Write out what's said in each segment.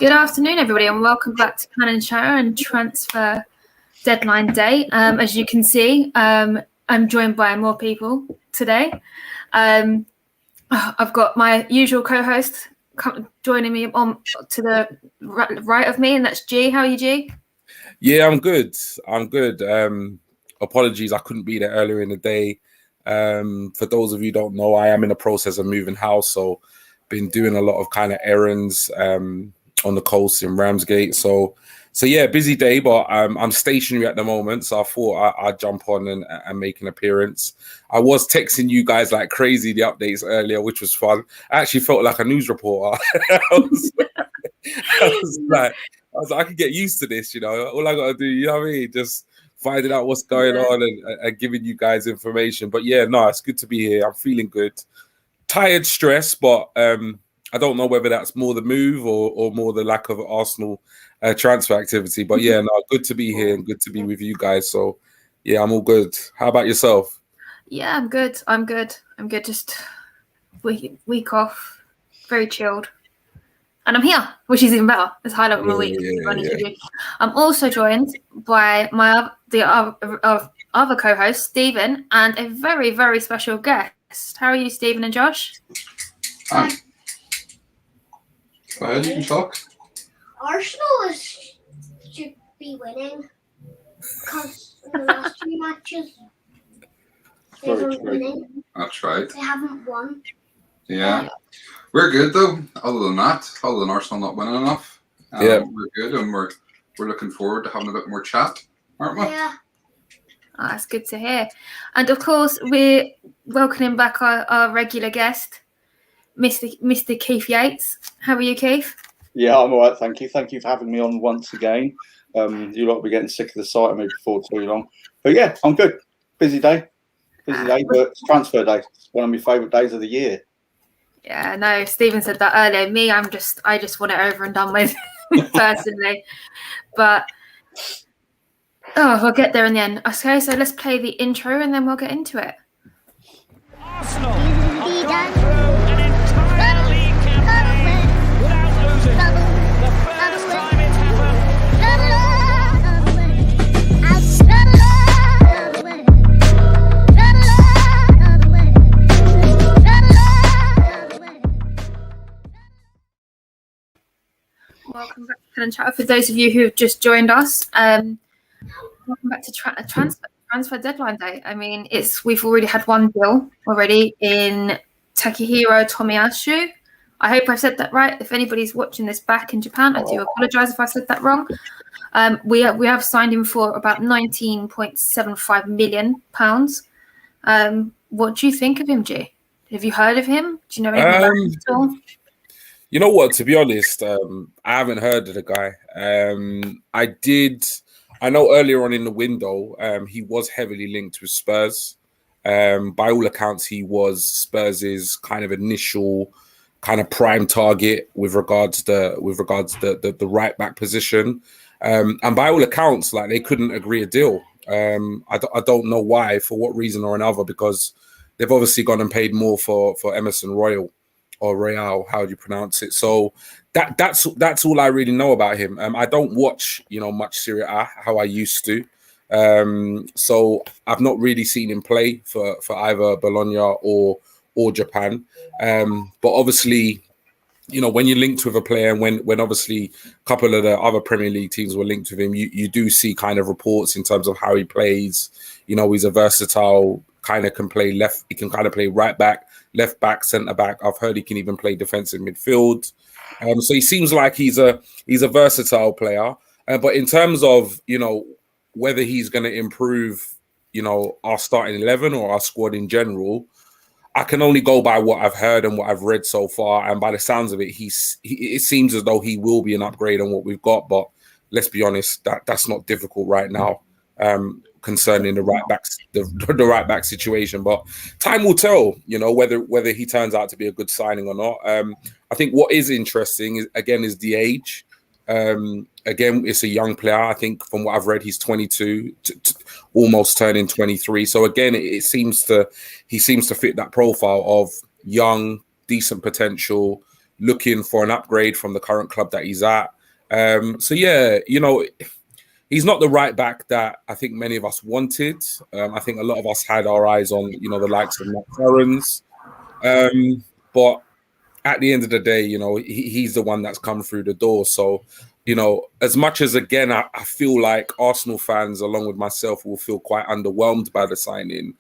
Good afternoon, everybody, and welcome back to Untitled Chapter and Transfer Deadline Day. As you can see, I'm joined by more people today. I've got my usual co-host joining me on to the right of me, and that's G. How are you, G? Yeah, I'm good. Apologies, I couldn't be there earlier in the day. For those of you who don't know, I am in the process of moving house, so been doing a lot of kind of errands on the coast in Ramsgate. So yeah, busy day, but I'm stationary at the moment, so I thought I'd jump on and make an appearance. I was texting you guys like crazy the updates earlier, which was fun. I actually felt like a news reporter. I was like, I could get used to this, you know. All I got to do, you know what I mean? Just finding out what's going on and giving you guys information. But yeah, no, it's good to be here. I'm feeling good. Tired, stressed, but I don't know whether that's more the move or more the lack of Arsenal transfer activity. But yeah, no, good to be here and good to be with you guys. So yeah, I'm all good. How about yourself? Yeah, I'm good. Just week off, very chilled. And I'm here, which is even better. It's high level week. Yeah. I'm also joined by the other co-host, Stephen, and a very, very special guest. How are you, Stephen and Josh? Hi. Go ahead, you can talk. Arsenal should be winning because the last two matches they weren't winning. That's right. They haven't won. Yeah. We're good though. Other than Arsenal not winning enough, we're good, and we're looking forward to having a bit more chat, aren't we? Yeah. Oh, that's good to hear. And of course, we're welcoming back our regular guest, Mr. Keith Yates. How are you, Keith? Yeah, I'm all right, thank you. Thank you for having me on once again. You lot will be getting sick of the sight of me before too long. But yeah, I'm good. Busy day, but it's transfer day. It's one of my favourite days of the year. Yeah, no, Stephen said that earlier. Me, I just want it over and done with personally. But we'll get there in the end. Okay, so let's play the intro and then we'll get into it. Arsenal have gone through an entire league campaign without losing. The first time it's Welcome back to Untitled Chapter. For those of you who have just joined us, welcome back to transfer deadline day. I mean, we've already had one deal already in Takehiro Tomiyasu. I hope I've said that right. If anybody's watching this back in Japan, I do apologise if I said that wrong. We have signed him for about £19.75 million. What do you think of him, G? Have you heard of him? Do you know anything about him at all? You know what? To be honest, I haven't heard of the guy. I know earlier on in the window, he was heavily linked with Spurs. By all accounts, he was Spurs' kind of initial, kind of prime target with regards to the right back position. And by all accounts, like they couldn't agree a deal. I don't know why, for what reason or another, because they've obviously gone and paid more for Emerson Royal. Or Real, how do you pronounce it? So that's all I really know about him. I don't watch, much Serie A how I used to. So I've not really seen him play for either Bologna or Japan. But obviously, when you're linked with a player, and when obviously a couple of the other Premier League teams were linked with him, you do see kind of reports in terms of how he plays. He's a versatile, kind of can play left. He can kind of play right back, left back, centre back. I've heard he can even play defensive midfield. So he seems like he's a versatile player. But in terms of whether he's going to improve, our starting 11 or our squad in general, I can only go by what I've heard and what I've read so far. And by the sounds of it, it seems as though he will be an upgrade on what we've got. But let's be honest, that's not difficult right now. Concerning the right back situation, but time will tell. Whether he turns out to be a good signing or not. I think what is interesting is the age. Again, it's a young player. I think from what I've read, he's 22, almost turning 23. So again, he seems to fit that profile of young, decent potential. looking for an upgrade from the current club that he's at. So yeah, he's not the right back that I think many of us wanted. I think a lot of us had our eyes on, the likes of Matt Ferrans. But at the end of the day, he's the one that's come through the door. So, as much as, again, I feel like Arsenal fans, along with myself, will feel quite underwhelmed by the signing.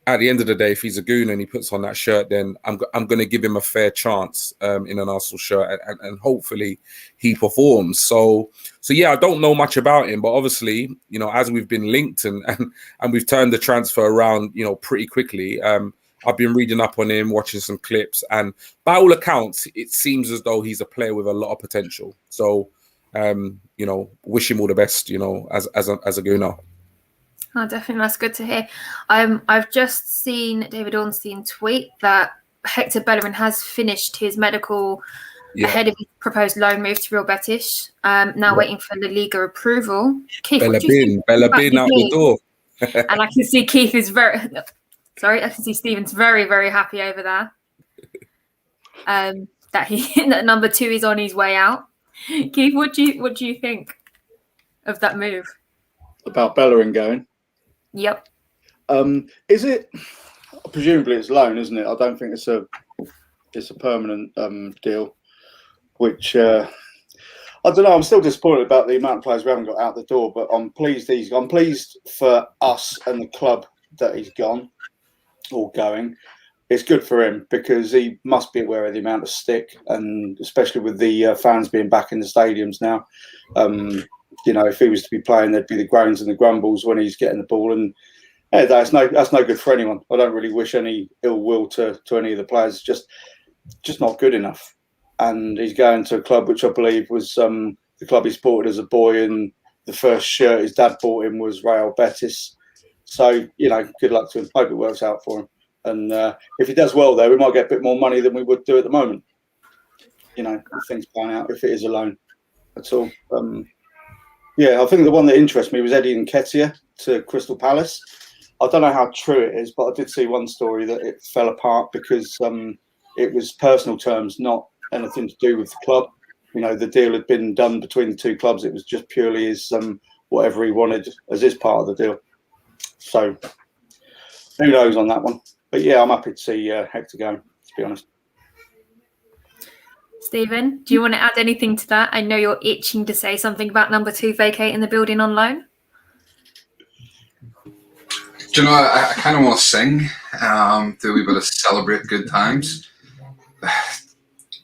At the end of the day, if he's a goon and he puts on that shirt, then I'm going to give him a fair chance in an Arsenal shirt, and hopefully he performs. So yeah, I don't know much about him, but obviously, as we've been linked and we've turned the transfer around, pretty quickly. I've been reading up on him, watching some clips, and by all accounts, it seems as though he's a player with a lot of potential. So, wish him all the best, as a gooner. Oh, definitely, that's good to hear. I've just seen David Ornstein tweet that Hector Bellerin has finished his medical ahead of his proposed loan move to Real Betis. Now waiting for La Liga approval. Keith, what do you think? Bellerin out the door. And I can see Keith is I can see Stephen's very, very happy over there. That number 2 is on his way out. Keith, what do you think of that move? About Bellerin going? Yep. Is it? Presumably it's loan, isn't it? I don't think it's a permanent deal. Which I don't know. I'm still disappointed about the amount of players we haven't got out the door, but I'm pleased I'm pleased for us and the club that he's gone or going. It's good for him because he must be aware of the amount of stick, and especially with the fans being back in the stadiums now. If he was to be playing, there'd be the groans and the grumbles when he's getting the ball, and that's no good for anyone. I don't really wish any ill will to any of the players. Just not good enough. And he's going to a club which I believe was the club he supported as a boy, and the first shirt his dad bought him was Real Betis. So good luck to him. Hope it works out for him. And if he does well there, we might get a bit more money than we would do at the moment. If things pan out, if it is a loan. That's all. I think the one that interests me was Eddie Nketiah to Crystal Palace. I don't know how true it is, but I did see one story that it fell apart because it was personal terms, not anything to do with the club. The deal had been done between the two clubs. It was just purely his whatever he wanted as his part of the deal. So who knows on that one? But yeah, I'm happy to see Hector go, to be honest. Stephen, do you want to add anything to that? I know you're itching to say something about number 2 vacating the building on loan. Do you know, I kind of want to sing, do a wee bit of celebrate good times.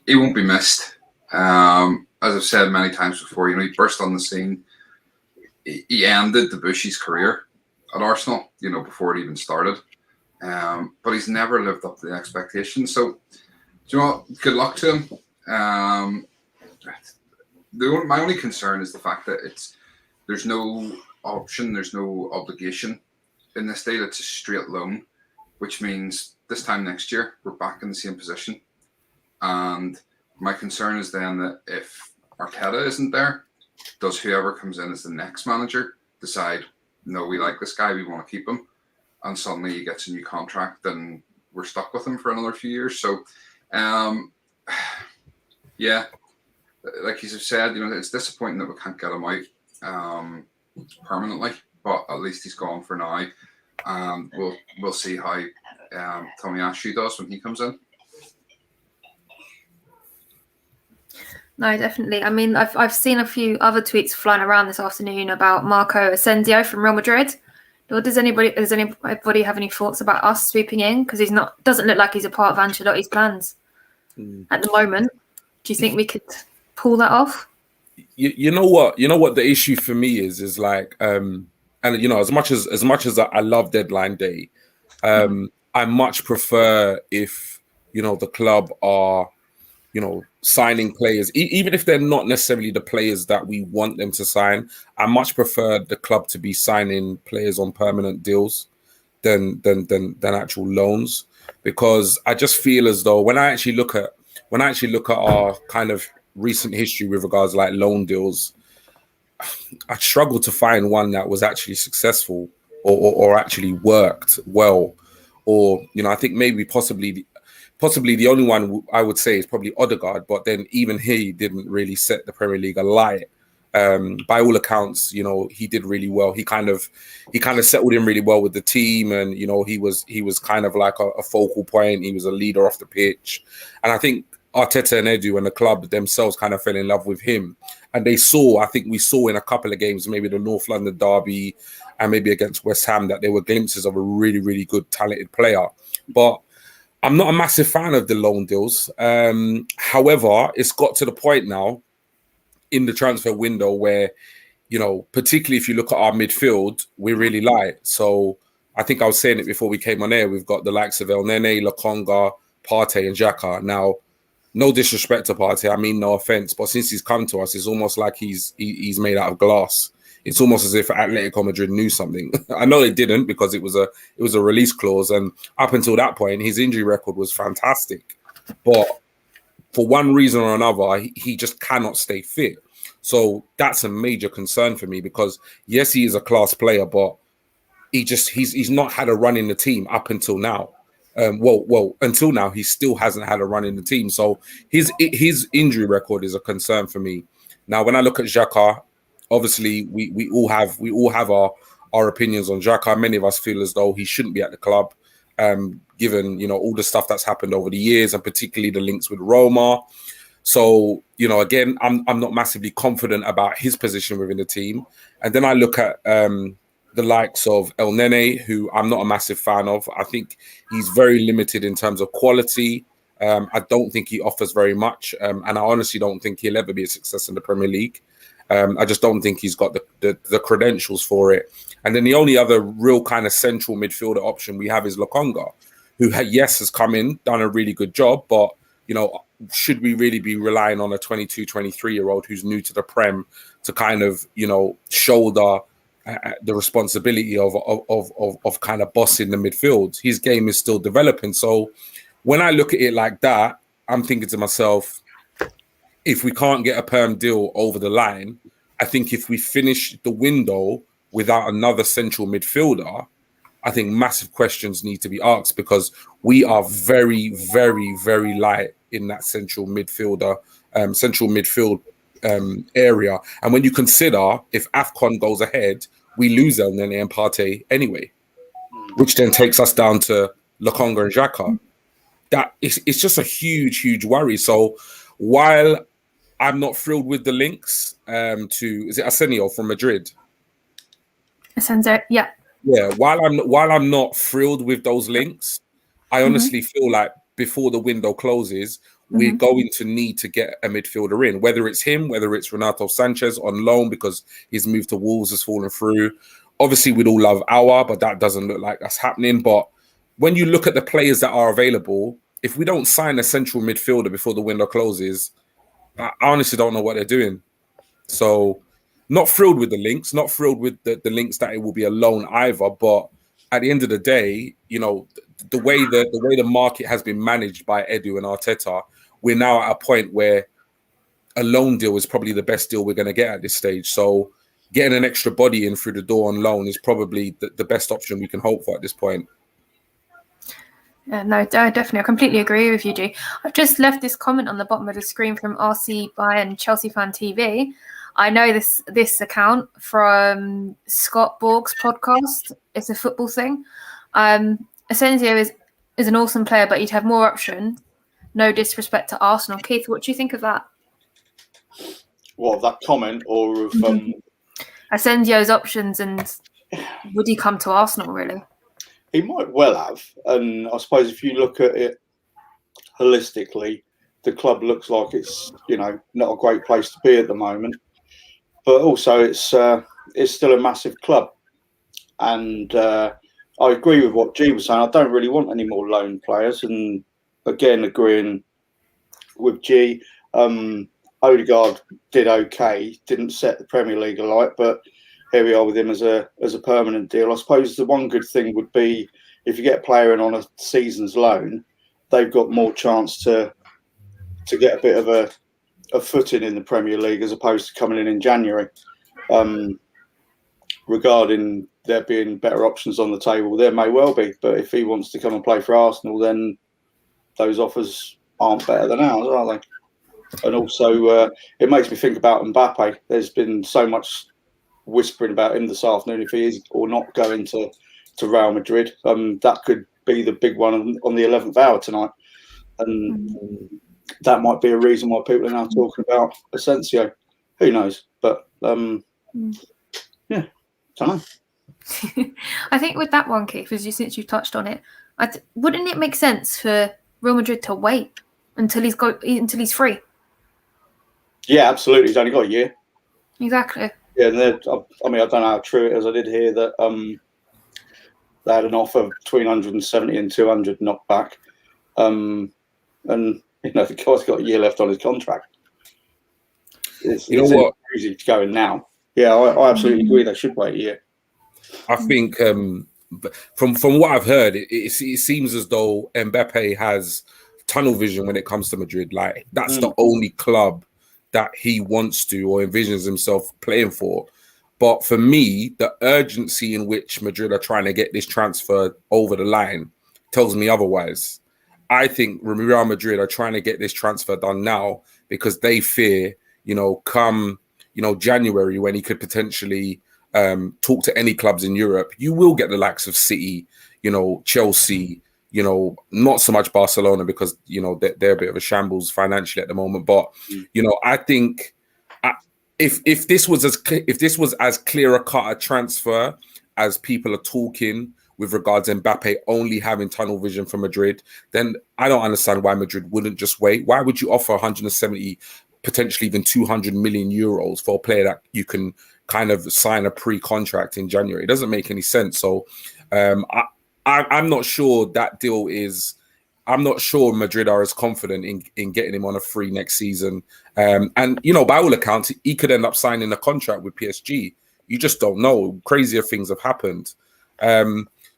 He won't be missed. As I've said many times before, he burst on the scene. He ended the Bushy's career at Arsenal, before it even started. But he's never lived up to the expectations. So, do you know what? Good luck to him. My only concern is the fact that there's no option, there's no obligation in this deal. It's a straight loan, which means this time next year we're back in the same position. And my concern is then that if Arteta isn't there, does whoever comes in as the next manager decide, no, we like this guy, we want to keep him, and suddenly he gets a new contract and we're stuck with him for another few years. So yeah, like you said, it's disappointing that we can't get him out permanently, but at least he's gone for now, and we'll see how Tommy Ashley does when he comes in. No, definitely. I mean, I've seen a few other tweets flying around this afternoon about Marco Asensio from Real Madrid. Does anybody have any thoughts about us sweeping in? Because doesn't look like he's a part of Ancelotti's plans at the moment. Do you think we could pull that off? You know what the issue for me is like, and as much as I love deadline day, I much prefer if the club are signing players, even if they're not necessarily the players that we want them to sign. I much prefer the club to be signing players on permanent deals than actual loans, because I just feel as though when I actually look at our kind of recent history with regards to like loan deals, I struggle to find one that was actually successful or actually worked well. Or I think maybe possibly Possibly the only one I would say is probably Odegaard, but then even he didn't really set the Premier League alight. By all accounts, he did really well. He kind of settled in really well with the team, and he was kind of like a focal point. He was a leader off the pitch, and I think Arteta and Edu and the club themselves kind of fell in love with him. And we saw in a couple of games, maybe the North London derby and maybe against West Ham, that there were glimpses of a really, really good, talented player. But I'm not a massive fan of the loan deals. However, it's got to the point now in the transfer window where, particularly if you look at our midfield, we're really light. So I think I was saying it before we came on air. We've got the likes of El Nene, Lokonga, Partey and Xhaka. Now, no disrespect to Partey, I mean no offense, but since he's come to us, it's almost like he's made out of glass. It's almost as if Atletico Madrid knew something. I know they didn't, because it was a release clause, and up until that point, his injury record was fantastic. But for one reason or another, he just cannot stay fit. So that's a major concern for me, because yes, he is a class player, but he's not had a run in the team up until now. Until now, he still hasn't had a run in the team. So his injury record is a concern for me. Now, when I look at Xhaka, obviously we all have our opinions on Xhaka. Many of us feel as though he shouldn't be at the club, given all the stuff that's happened over the years, and particularly the links with Roma. So again, I'm not massively confident about his position within the team. And then I look at the likes of El Nene, who I'm not a massive fan of. I think he's very limited in terms of quality. I don't think he offers very much. And I honestly don't think he'll ever be a success in the Premier League. I just don't think he's got the credentials for it. And then the only other real kind of central midfielder option we have is Lokonga, who, has come in, done a really good job. But, should we really be relying on a 22, 23-year-old who's new to the Prem to kind of, shoulder the responsibility of kind of bossing the midfield? His game is still developing. So when I look at it like that, I'm thinking to myself, if we can't get a perm deal over the line, I think if we finish the window without another central midfielder, I think massive questions need to be asked, because we are very, very, very light in that central midfield area. And when you consider, if AFCON goes ahead, we lose El Nene and Partey anyway, which then takes us down to Lokonga and Xhaka. It's just a huge, huge worry. So while I'm not thrilled with the links is it Arsenio from Madrid? Asensio, yeah. Yeah, while I'm not thrilled with those links, I honestly feel like before the window closes, we're going to need to get a midfielder in, whether it's him, whether it's Renato Sanchez on loan because his move to Wolves has fallen through. Obviously, we'd all love Aouar, but that doesn't look like that's happening. But when you look at the players that are available, if we don't sign a central midfielder before the window closes, I honestly don't know what they're doing. So not thrilled with the links, not thrilled with the links that it will be a loan either. But at the end of the day, the way the market has been managed by Edu and Arteta, we're now at a point where a loan deal is probably the best deal we're going to get at this stage. So getting an extra body in through the door on loan is probably the best option we can hope for at this point. Yeah, no, definitely. I completely agree with you, G. I've just left this comment on the bottom of the screen from RC Bayern Chelsea Fan TV. I know this account from Scott Borg's podcast. It's a football thing. Asensio is an awesome player, but you'd have more option. No disrespect to Arsenal. Keith, what do you think of that? What, of that comment, or of Asensio's options, and would he come to Arsenal, really? He might well have. And I suppose if you look at it holistically, the club looks like it's, not a great place to be at the moment. But also it's still a massive club. And I agree with what G was saying. I don't really want any more loan players. And again, agreeing with G, Odegaard did okay, didn't set the Premier League alight, but here we are with him as a permanent deal. I suppose the one good thing would be if you get a player in on a season's loan, they've got more chance to get a bit of a footing in the Premier League as opposed to coming in January. Regarding there being better options on the table, there may well be. But if he wants to come and play for Arsenal, then those offers aren't better than ours, are they? And also, it makes me think about Mbappe. There's been so much whispering about him this afternoon if he is or not going to Real Madrid. That could be the big one on the 11th hour tonight, and that might be a reason why people are now talking about Asensio. Who knows? But yeah, don't know. I think with that one, Keith, since you touched on it, wouldn't it make sense for Real Madrid to wait until he's free? Yeah, absolutely. He's only got a year. Exactly. Yeah, and I mean, I don't know how true it is. I did hear that they had an offer between 170 and 200 knocked back, and the guy's got a year left on his contract. It's easy to go in now. Yeah, I absolutely agree. They should wait a year. I think from what I've heard, it seems as though Mbappe has tunnel vision when it comes to Madrid. Like that's the only club that he wants to or envisions himself playing for. But for me, the urgency in which Madrid are trying to get this transfer over the line tells me otherwise. I think Real Madrid are trying to get this transfer done now because they fear, come, January when he could potentially talk to any clubs in Europe, you will get the likes of City, Chelsea, not so much Barcelona because, they're a bit of a shambles financially at the moment. But, I think if this was as clear a cut a transfer as people are talking with regards to Mbappe only having tunnel vision for Madrid, then I don't understand why Madrid wouldn't just wait. Why would you offer 170, potentially even 200 million euros for a player that you can kind of sign a pre-contract in January? It doesn't make any sense. So I'm not sure that deal is. I'm not sure Madrid are as confident in getting him on a free next season. And by all accounts, he could end up signing a contract with PSG. You just don't know. Crazier things have happened.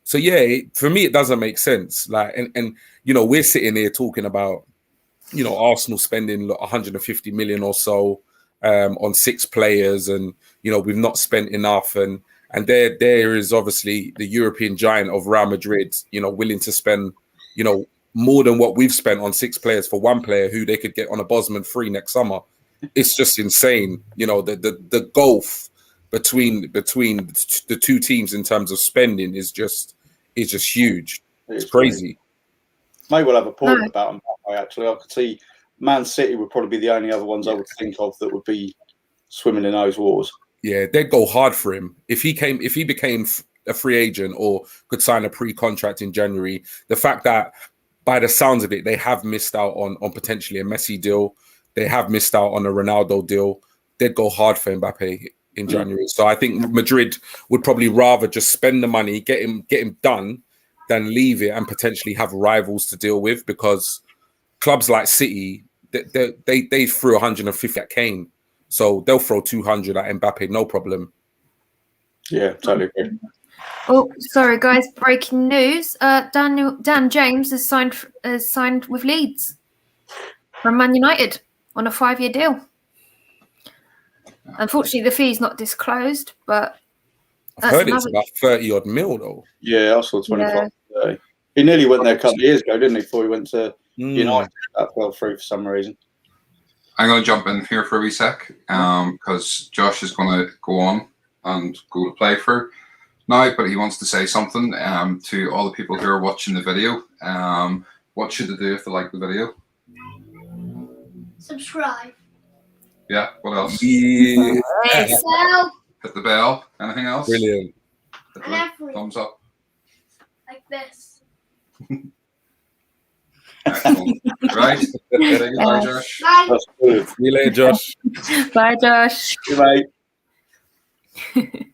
So yeah, for me, it doesn't make sense. Like, and we're sitting here talking about, Arsenal spending 150 million or so on 6 players, and we've not spent enough. And there is obviously the European giant of Real Madrid, willing to spend, more than what we've spent on 6 players for 1 player who they could get on a Bosman free next summer. It's just insane. The gulf between the two teams in terms of spending is just huge. It's crazy. May well have a point about Mbappe, actually. I could see Man City would probably be the only other ones I would think of that would be swimming in those waters. Yeah, they'd go hard for him. If he became a free agent or could sign a pre-contract in January, the fact that by the sounds of it, they have missed out on potentially a Messi deal, they have missed out on a Ronaldo deal, they'd go hard for Mbappe in January. So I think Madrid would probably rather just spend the money, get him done, than leave it and potentially have rivals to deal with, because clubs like City, they threw 150 at Kane. So they'll throw 200 at Mbappe, no problem. Yeah, totally agree. Oh, sorry, guys. Breaking news. Dan James has signed with Leeds from Man United on a 5-year deal. Unfortunately, the fee's not disclosed, but I've heard it's about 30 odd mil though. Yeah, I saw 25. Yeah. He nearly went there a couple of years ago, didn't he? Before he went to United. That fell through for some reason. I'm going to jump in here for a wee sec, because Josh is going to go on and go to play for now, but he wants to say something to all the people who are watching the video. What should they do if they like the video? Subscribe. Yeah, what else? Yeah. Bell. Hit the bell. Anything else? Brilliant. Hit And the everything. thumbs up. Like this. Excellent. Right. Say goodbye, Josh. Bye. That's good. See you later, Josh. Bye, Josh. Good mate.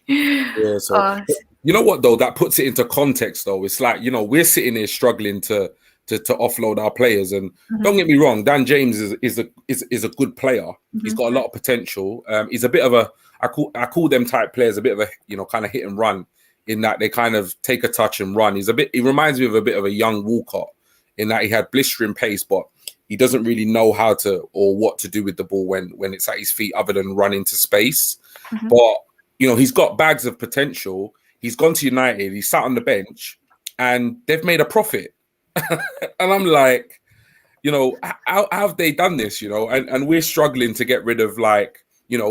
Yeah, so you know what though, that puts it into context though. It's like, we're sitting here struggling to offload our players, and don't get me wrong, Dan James is a good player. He's got a lot of potential. He's a bit of I call them type players a bit of a kind of hit and run, in that they kind of take a touch and run. He reminds me of a bit of a young Walcott, in that he had blistering pace, but he doesn't really know how to or what to do with the ball when it's at his feet other than run into space. But he's got bags of potential. He's gone to United. He sat on the bench, and they've made a profit. And I'm like, how have they done this? And we're struggling to get rid of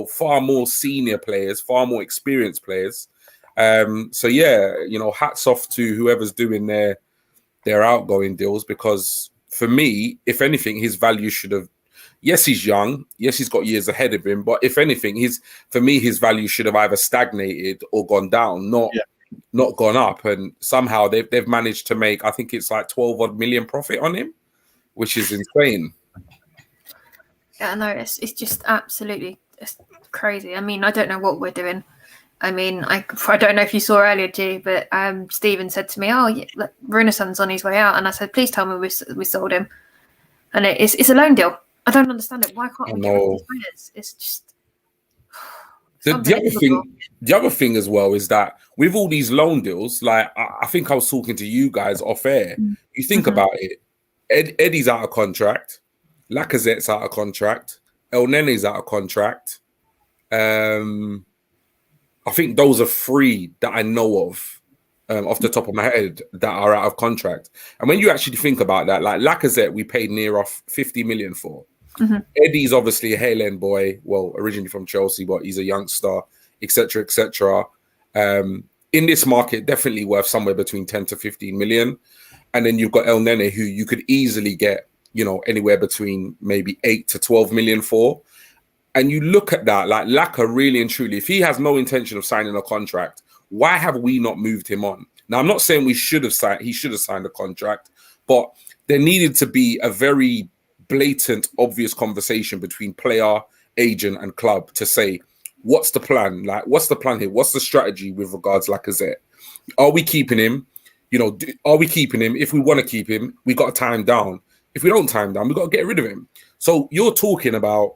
far more senior players, far more experienced players. So yeah, hats off to whoever's doing their outgoing deals, because for me, if anything, his value should have. Yes, he's young. Yes, he's got years ahead of him. But if anything, his value should have either stagnated or gone down, not gone up. And somehow they've managed to make, I think it's like 12 odd million profit on him, which is insane. Yeah, no, it's just absolutely crazy. I mean, I don't know what we're doing. I mean, I don't know if you saw earlier, G, but Stephen said to me, "Oh, yeah, Runarson's on his way out," and I said, "Please tell me we sold him." And it's a loan deal. I don't understand it. Why can't we get rid of these players? It's just the other thing as well is that with all these loan deals, like I think I was talking to you guys off air. You think about it, Eddie's out of contract, Lacazette's out of contract, El Nene's out of contract. I think those are three that I know of off the top of my head that are out of contract. And when you actually think about that, like Lacazette, we paid near off 50 million for. Eddie's obviously a Hale End boy, well, originally from Chelsea, but he's a youngster, etc., etc. In this market, definitely worth somewhere between 10 to 15 million. And then you've got El Nene, who you could easily get, anywhere between maybe 8 to 12 million for. And you look at that, like Laka, really and truly, if he has no intention of signing a contract, why have we not moved him on? Now, I'm not saying he should have signed a contract, but there needed to be a very blatant, obvious conversation between player, agent, and club to say, what's the plan? Like, what's the plan here? What's the strategy with regards to Lacazette? Are we keeping him? Are we keeping him? If we want to keep him, we got to tie him down. If we don't tie him down, we got to get rid of him. So you're talking about,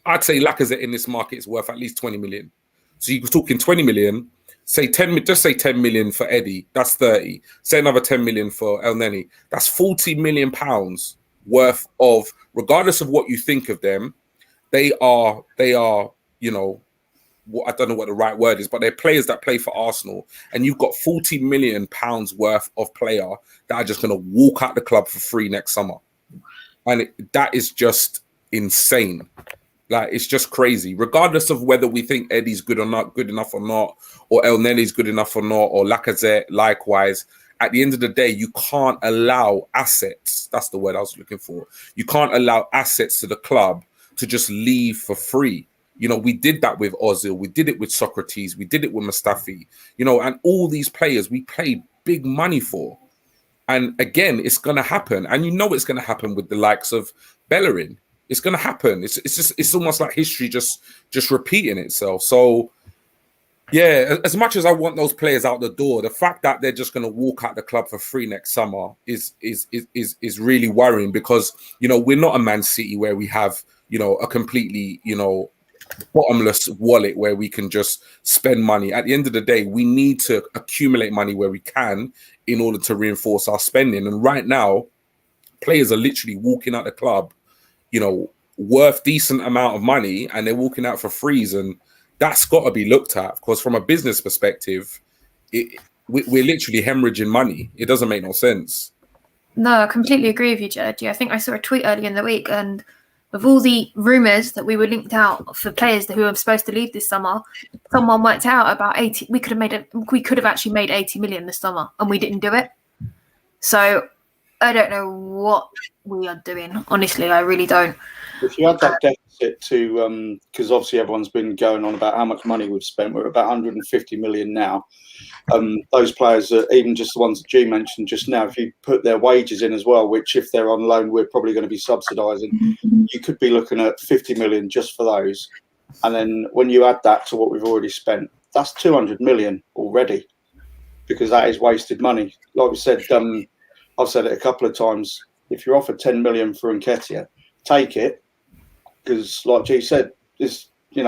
I'd say Lacazette in this market is worth at least 20 million. So you're talking 20 million, just say 10 million for Eddie, that's 30. Say another 10 million for El Neni. That's 40 million pounds worth of, regardless of what you think of them, they are, I don't know what the right word is, but they're players that play for Arsenal. And you've got 40 million pounds worth of player that are just going to walk out the club for free next summer. And that is just insane. Like, it's just crazy. Regardless of whether we think Eddie's good enough or not, or El Neni's good enough or not, or Lacazette likewise, at the end of the day, you can't allow assets. That's the word I was looking for. You can't allow assets to the club to just leave for free. We did that with Ozil. We did it with Socrates. We did it with Mustafi. And all these players we paid big money for. And again, it's going to happen. And it's going to happen with the likes of Bellerin. It's going to happen. It's almost like history just repeating itself. So, yeah, as much as I want those players out the door, the fact that they're just going to walk out the club for free next summer is really worrying, because we're not a Man City where we have a completely bottomless wallet where we can just spend money. At the end of the day, we need to accumulate money where we can in order to reinforce our spending. And right now, players are literally walking out the club worth decent amount of money, and they're walking out for frees, and that's got to be looked at, because from a business perspective, we're literally hemorrhaging money. It doesn't make no sense. No, I completely agree with you, Judge. I think I saw a tweet earlier in the week, and with all the rumours that we were linked out for players who were supposed to leave this summer, someone worked out about 80. We could have actually made 80 million this summer, and we didn't do it. So I don't know what we are doing. Honestly, I really don't. If you add that deficit to, because obviously everyone's been going on about how much money we've spent, we're about 150 million now. Those players, even just the ones that G mentioned just now, if you put their wages in as well, which if they're on loan, we're probably going to be subsidising, you could be looking at 50 million just for those. And then when you add that to what we've already spent, that's 200 million already, because that is wasted money. Like we said, I've said it a couple of times. If you're offered 10 million for Nketiah, take it, because like G said, this he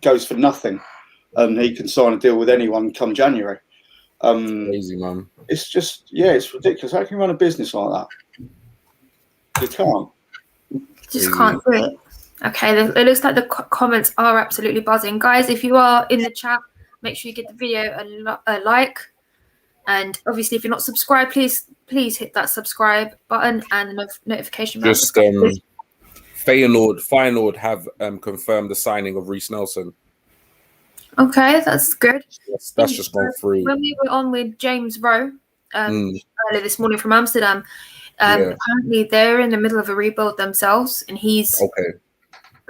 goes for nothing, and he can sign a deal with anyone come January. Crazy, man. It's just it's ridiculous. How can you run a business like that? You can't. Just can't do it. Okay, it looks like the comments are absolutely buzzing, guys. If you are in the chat, make sure you give the video a like. And obviously, if you're not subscribed, please hit that subscribe button and the notification bell. Just Feyenoord have confirmed the signing of Reece Nelson. Okay, that's good. That's just gone through. When we were on with James Rowe earlier this morning from Amsterdam, apparently they're in the middle of a rebuild themselves, and he's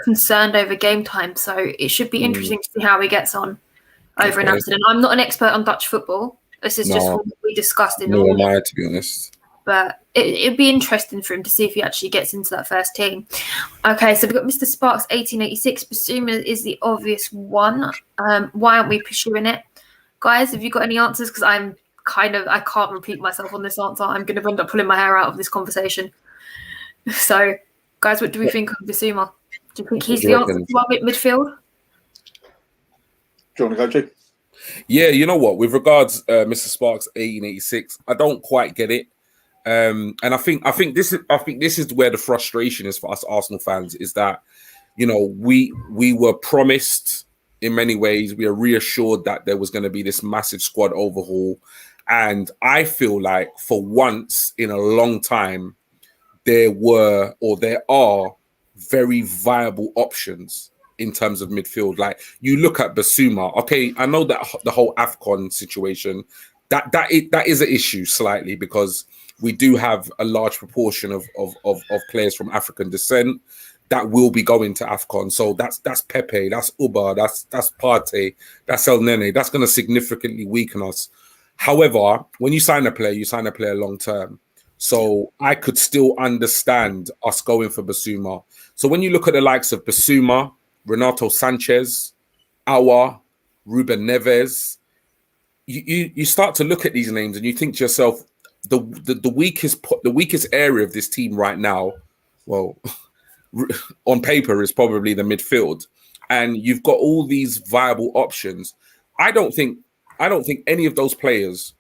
concerned over game time. So it should be interesting to see how he gets on over in Amsterdam. I'm not an expert on Dutch football. This is just what we discussed in the morning. Nor am I, to be honest. But it'd be interesting for him to see if he actually gets into that first team. Okay, so we've got Mr. Sparks 1886. Basuma is the obvious one. Why aren't we pursuing it? Guys, have you got any answers? Because I can't repeat myself on this answer. I'm going to end up pulling my hair out of this conversation. So, guys, what do we think of Basuma? Do you think he's the answer to our midfield? Do you want to go, G? Yeah, you know what? With regards, Mr. Sparks 1886, I don't quite get it. And I think this is where the frustration is for us Arsenal fans, is that, you know, we were promised in many ways, we are reassured that there was going to be this massive squad overhaul, and I feel like for once in a long time there are very viable options in terms of midfield. Like, you look at Basuma. Okay, I know that the whole AFCON situation that is an issue slightly, because we do have a large proportion of players from African descent that will be going to AFCON. So that's Pepe, that's Uba, that's Partey, that's El Nene. That's going to significantly weaken us. However, when you sign a player long term. So I could still understand us going for Basuma. So when you look at the likes of Basuma, Renato Sanchez, Aouar, Ruben Neves, you start to look at these names and you think to yourself, the weakest area of this team right now, well, on paper, is probably the midfield, and you've got all these viable options. I don't think any of those players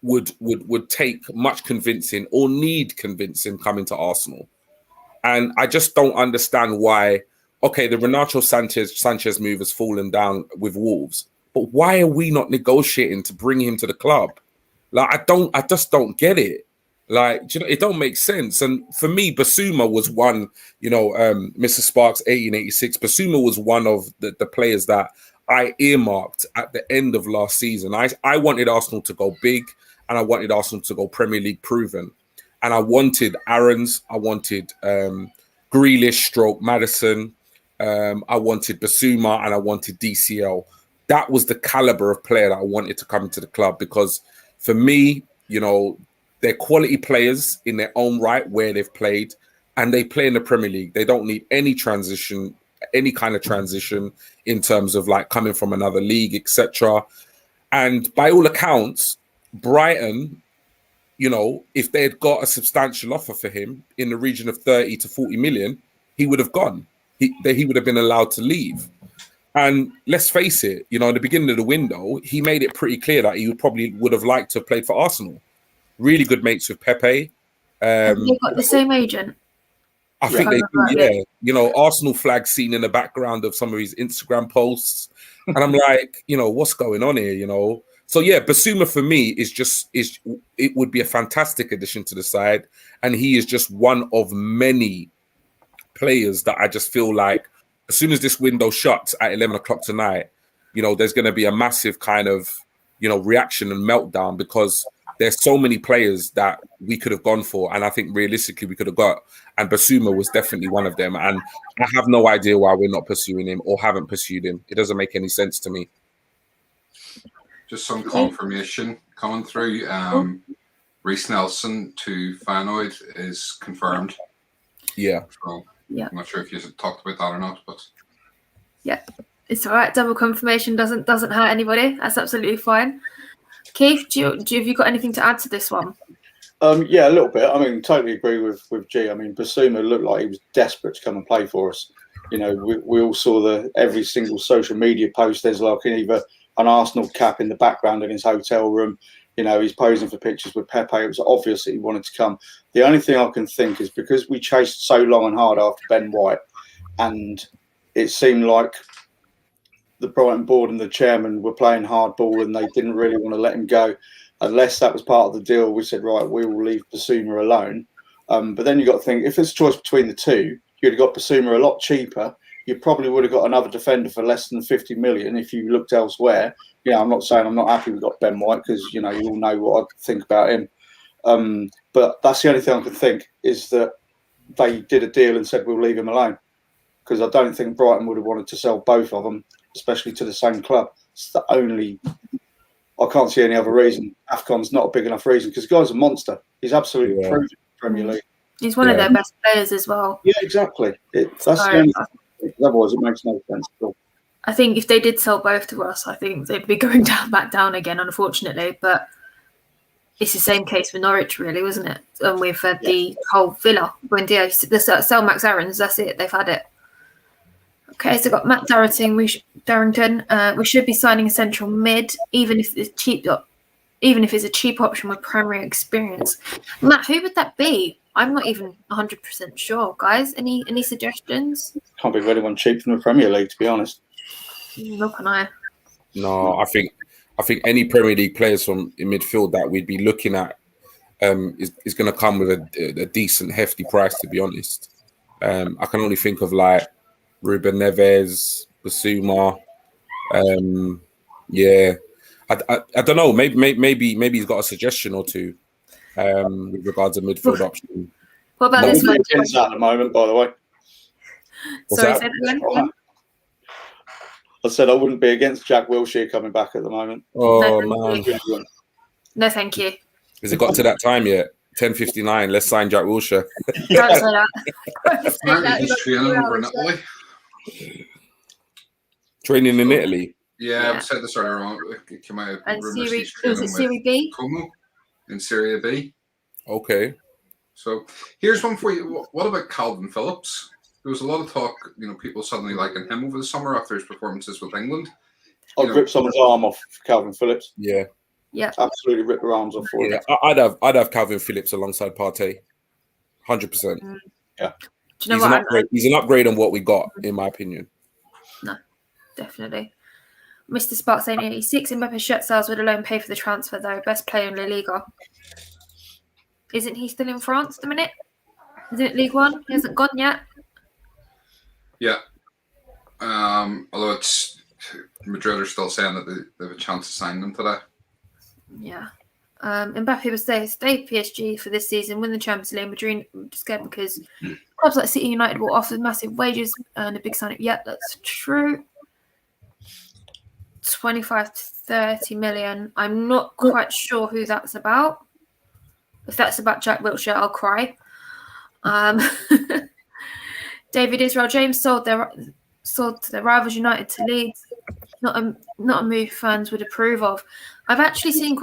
would take much convincing or need convincing coming to Arsenal, and I just don't understand why. Okay, the Renato Sanchez move has fallen down with Wolves, but why are we not negotiating to bring him to the club? Like, I just don't get it. Like, you know, it don't make sense. And for me, Basuma was one, you know, Mr. Sparks 1886. Basuma was one of the players that I earmarked at the end of last season. I wanted Arsenal to go big, and I wanted Arsenal to go Premier League proven. And I wanted Aarons, I wanted Grealish / Maddison, I wanted Basuma, and I wanted DCL. That was the caliber of player that I wanted to come into the club, because for me, you know, they're quality players in their own right where they've played, and they play in the Premier League. They don't need any transition, any kind of transition in terms of like coming from another league, etc. And by all accounts, Brighton, you know, if they had got a substantial offer for him in the region of 30 to 40 million, he would have gone. He would have been allowed to leave. And let's face it, you know, in the beginning of the window, he made it pretty clear that he would have liked to have played for Arsenal. Really good mates with Pepe. Have they got the same agent? I think they do, yeah. You know, Arsenal flag seen in the background of some of his Instagram posts. And I'm like, you know, what's going on here, you know? So, yeah, Basuma for me it would be a fantastic addition to the side. And he is just one of many players that I just feel like, as soon as this window shuts at 11 o'clock tonight, you know, there's going to be a massive kind of, you know, reaction and meltdown, because there's so many players that we could have gone for, and I think realistically we could have got, and Basuma was definitely one of them. And I have no idea why we're not pursuing him or haven't pursued him. It doesn't make any sense to me. Just some confirmation coming through. Reece Nelson to Feyenoord is confirmed. Yeah. So, yeah. I'm not sure if you talked about that or not, but yeah, it's all right. Double confirmation doesn't hurt anybody. That's absolutely fine. Keith, have you got anything to add to this one? Yeah, a little bit. I mean, totally agree with G. I mean, Basuma looked like he was desperate to come and play for us. You know, we all saw every single social media post. There's like either an Arsenal cap in the background in his hotel room. You know, he's posing for pictures with Pepe. It was obvious that he wanted to come. The only thing I can think is because we chased so long and hard after Ben White, and it seemed like the Brighton board and the chairman were playing hardball and they didn't really want to let him go. unless that was part of the deal. We said, right, we will leave Basuma alone. But then you got to think, if it's a choice between the two, you'd have got Basuma a lot cheaper. You probably would have got another defender for less than 50 million if you looked elsewhere. I'm not saying I'm not happy we got Ben White, because you all know what I think about him. But that's the only thing I can think, is that they did a deal and said we'll leave him alone, because I don't think Brighton would have wanted to sell both of them, especially to the same club. It's the only. I can't see any other reason. AFCON's not a big enough reason, because the guy's a monster. He's absolutely proven in the Premier League. He's one of their best players as well. Yeah, exactly. That's the only thing. Otherwise, it makes no sense at all. I think if they did sell both to us, I think they'd be going back down again, unfortunately. But it's the same case with Norwich, really, wasn't it? And with the whole Villa. When sell Max Aarons, that's it. They've had it. Okay, so got Matt Darrington. We should be signing a central mid, even if it's cheap. Even if it's a cheap option with primary experience. Matt, who would that be? I'm not even 100% sure, guys. Any suggestions? Can't be anyone cheap from the Premier League, to be honest. Nor can I. No, I think any Premier League players from in midfield that we'd be looking at is going to come with a decent, hefty price, to be honest. I can only think of like Ruben Neves, Basuma. I don't know. Maybe he's got a suggestion or two with regards to midfield option. What about this one? Against that at the moment, by the way. Sorry, say that again. I said I wouldn't be against Jack Wilshere coming back at the moment. Oh, man. No, thank you. Has it got to that time yet? 10:59. Let's sign Jack Wilshere. Don't say that. Apparently he's training over in Italy. Training in Italy. Yeah, I've said this earlier on. It came out. And rumours Serie, he's training is it Serie B? Como in Serie B. Okay. So here's one for you. What about Calvin Phillips? There was a lot of talk, people suddenly liking him over the summer after his performances with England. I'd rip someone's arm off for Calvin Phillips. Yeah. Yeah. Absolutely rip their arms off for Yeah, him. I'd have Calvin Phillips alongside Partey. 100%. Yeah. Do you know what? He's an upgrade on what we got, in my opinion. No, definitely. Mr. Sparks 86, Mbappe's shirt sales would alone pay for the transfer, though. Best player in La Liga. Isn't he still in France at the minute? Isn't it League One? He hasn't gone yet. Yeah. Although Madrid are still saying that they have a chance to sign them today. Yeah. Mbappe will stay PSG for this season, win the Champions League. Madrid scared because clubs like City United will offer massive wages and a big sign-up. Yep, that's true. 25 to 30 million. I'm not quite sure who that's about. If that's about Jack Wilshere, I'll cry. David Israel James sold to their rivals United to Leeds. Not a move fans would approve of. I've actually seen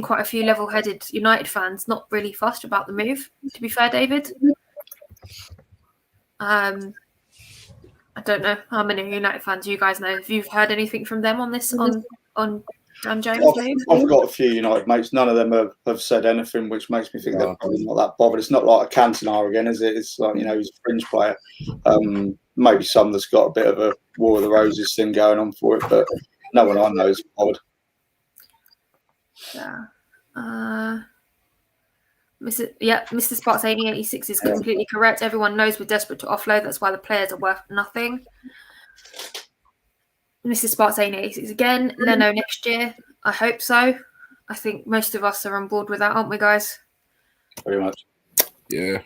quite a few level-headed United fans not really fussed about the move. To be fair, David. I don't know how many United fans you guys know. Have you heard anything from them on this on Dan James' move? I've got a few United mates. None of them have said anything, which makes me think they're probably not that bothered. It's not like a Cantona again, is it? It's like, he's a fringe player. Maybe some that's got a bit of a War of the Roses thing going on for it, but no one I know is bothered. Yeah. Mr. Spots 8086 is completely correct. Everyone knows we're desperate to offload. That's why the players are worth nothing. Mr. Spots 8086 again. Leno next year. I hope so. I think most of us are on board with that, aren't we, guys? Very much. Yeah.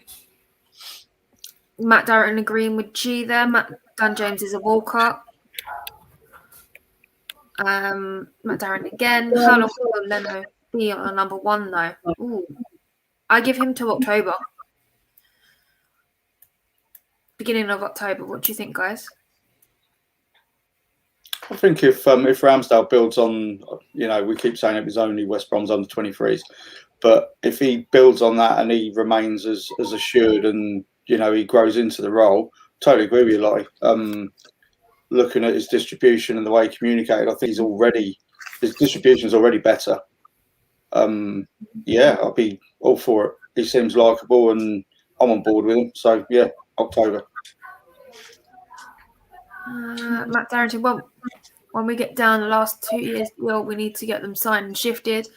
Matt Darrington agreeing with G there. Dan James is a Walcott. Matt Darrington again. How long will Leno be on number one, though? Ooh. I give him to October. Beginning of October. What do you think, guys? I think if Ramsdale builds on, we keep saying it was only West Brom's under 23s, but if he builds on that and he remains as assured and he grows into the role, totally agree with you, Lottie. Looking at his distribution and the way he communicated, I think his distribution is already better. I'll be all for it. He seems likeable and I'm on board with him. So, yeah, October. Matt Darrington, well, when we get down the last 2 years deal, we need to get them signed and shifted.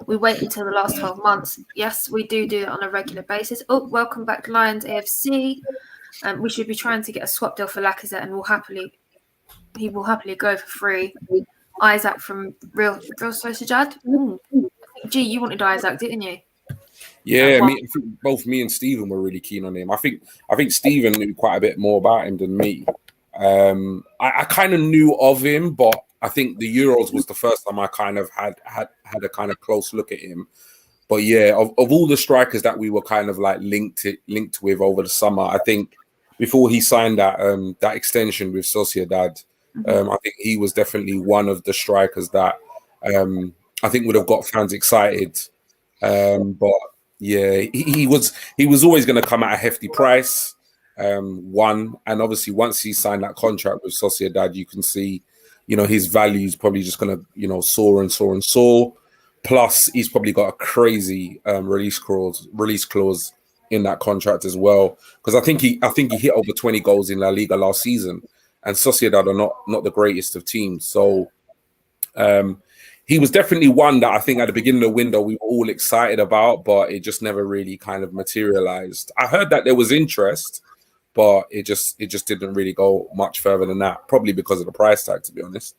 We wait until the last 12 months. Yes, we do that on a regular basis. Oh, welcome back, Lions AFC. We should be trying to get a swap deal for Lacazette, and he will happily go for free. Isaac from Real Sociedad. Gee, you wanted Isaac, didn't you? Yeah, I think both me and Stephen were really keen on him. I think Stephen knew quite a bit more about him than me. I kind of knew of him, but I think the Euros was the first time I kind of had a kind of close look at him. But yeah, of all the strikers that we were kind of like linked with over the summer, I think before he signed that extension with Sociedad, I think he was definitely one of the strikers that I think would have got fans excited. But yeah, he was always going to come at a hefty price. And obviously once he signed that contract with Sociedad, you can see, his value is probably just going to, soar and soar and soar. Plus, he's probably got a crazy release clause in that contract as well. Because I think he hit over 20 goals in La Liga last season, and Sociedad are not the greatest of teams. So he was definitely one that I think at the beginning of the window we were all excited about, but it just never really kind of materialized. I heard that there was interest, but it just didn't really go much further than that. Probably because of the price tag, to be honest.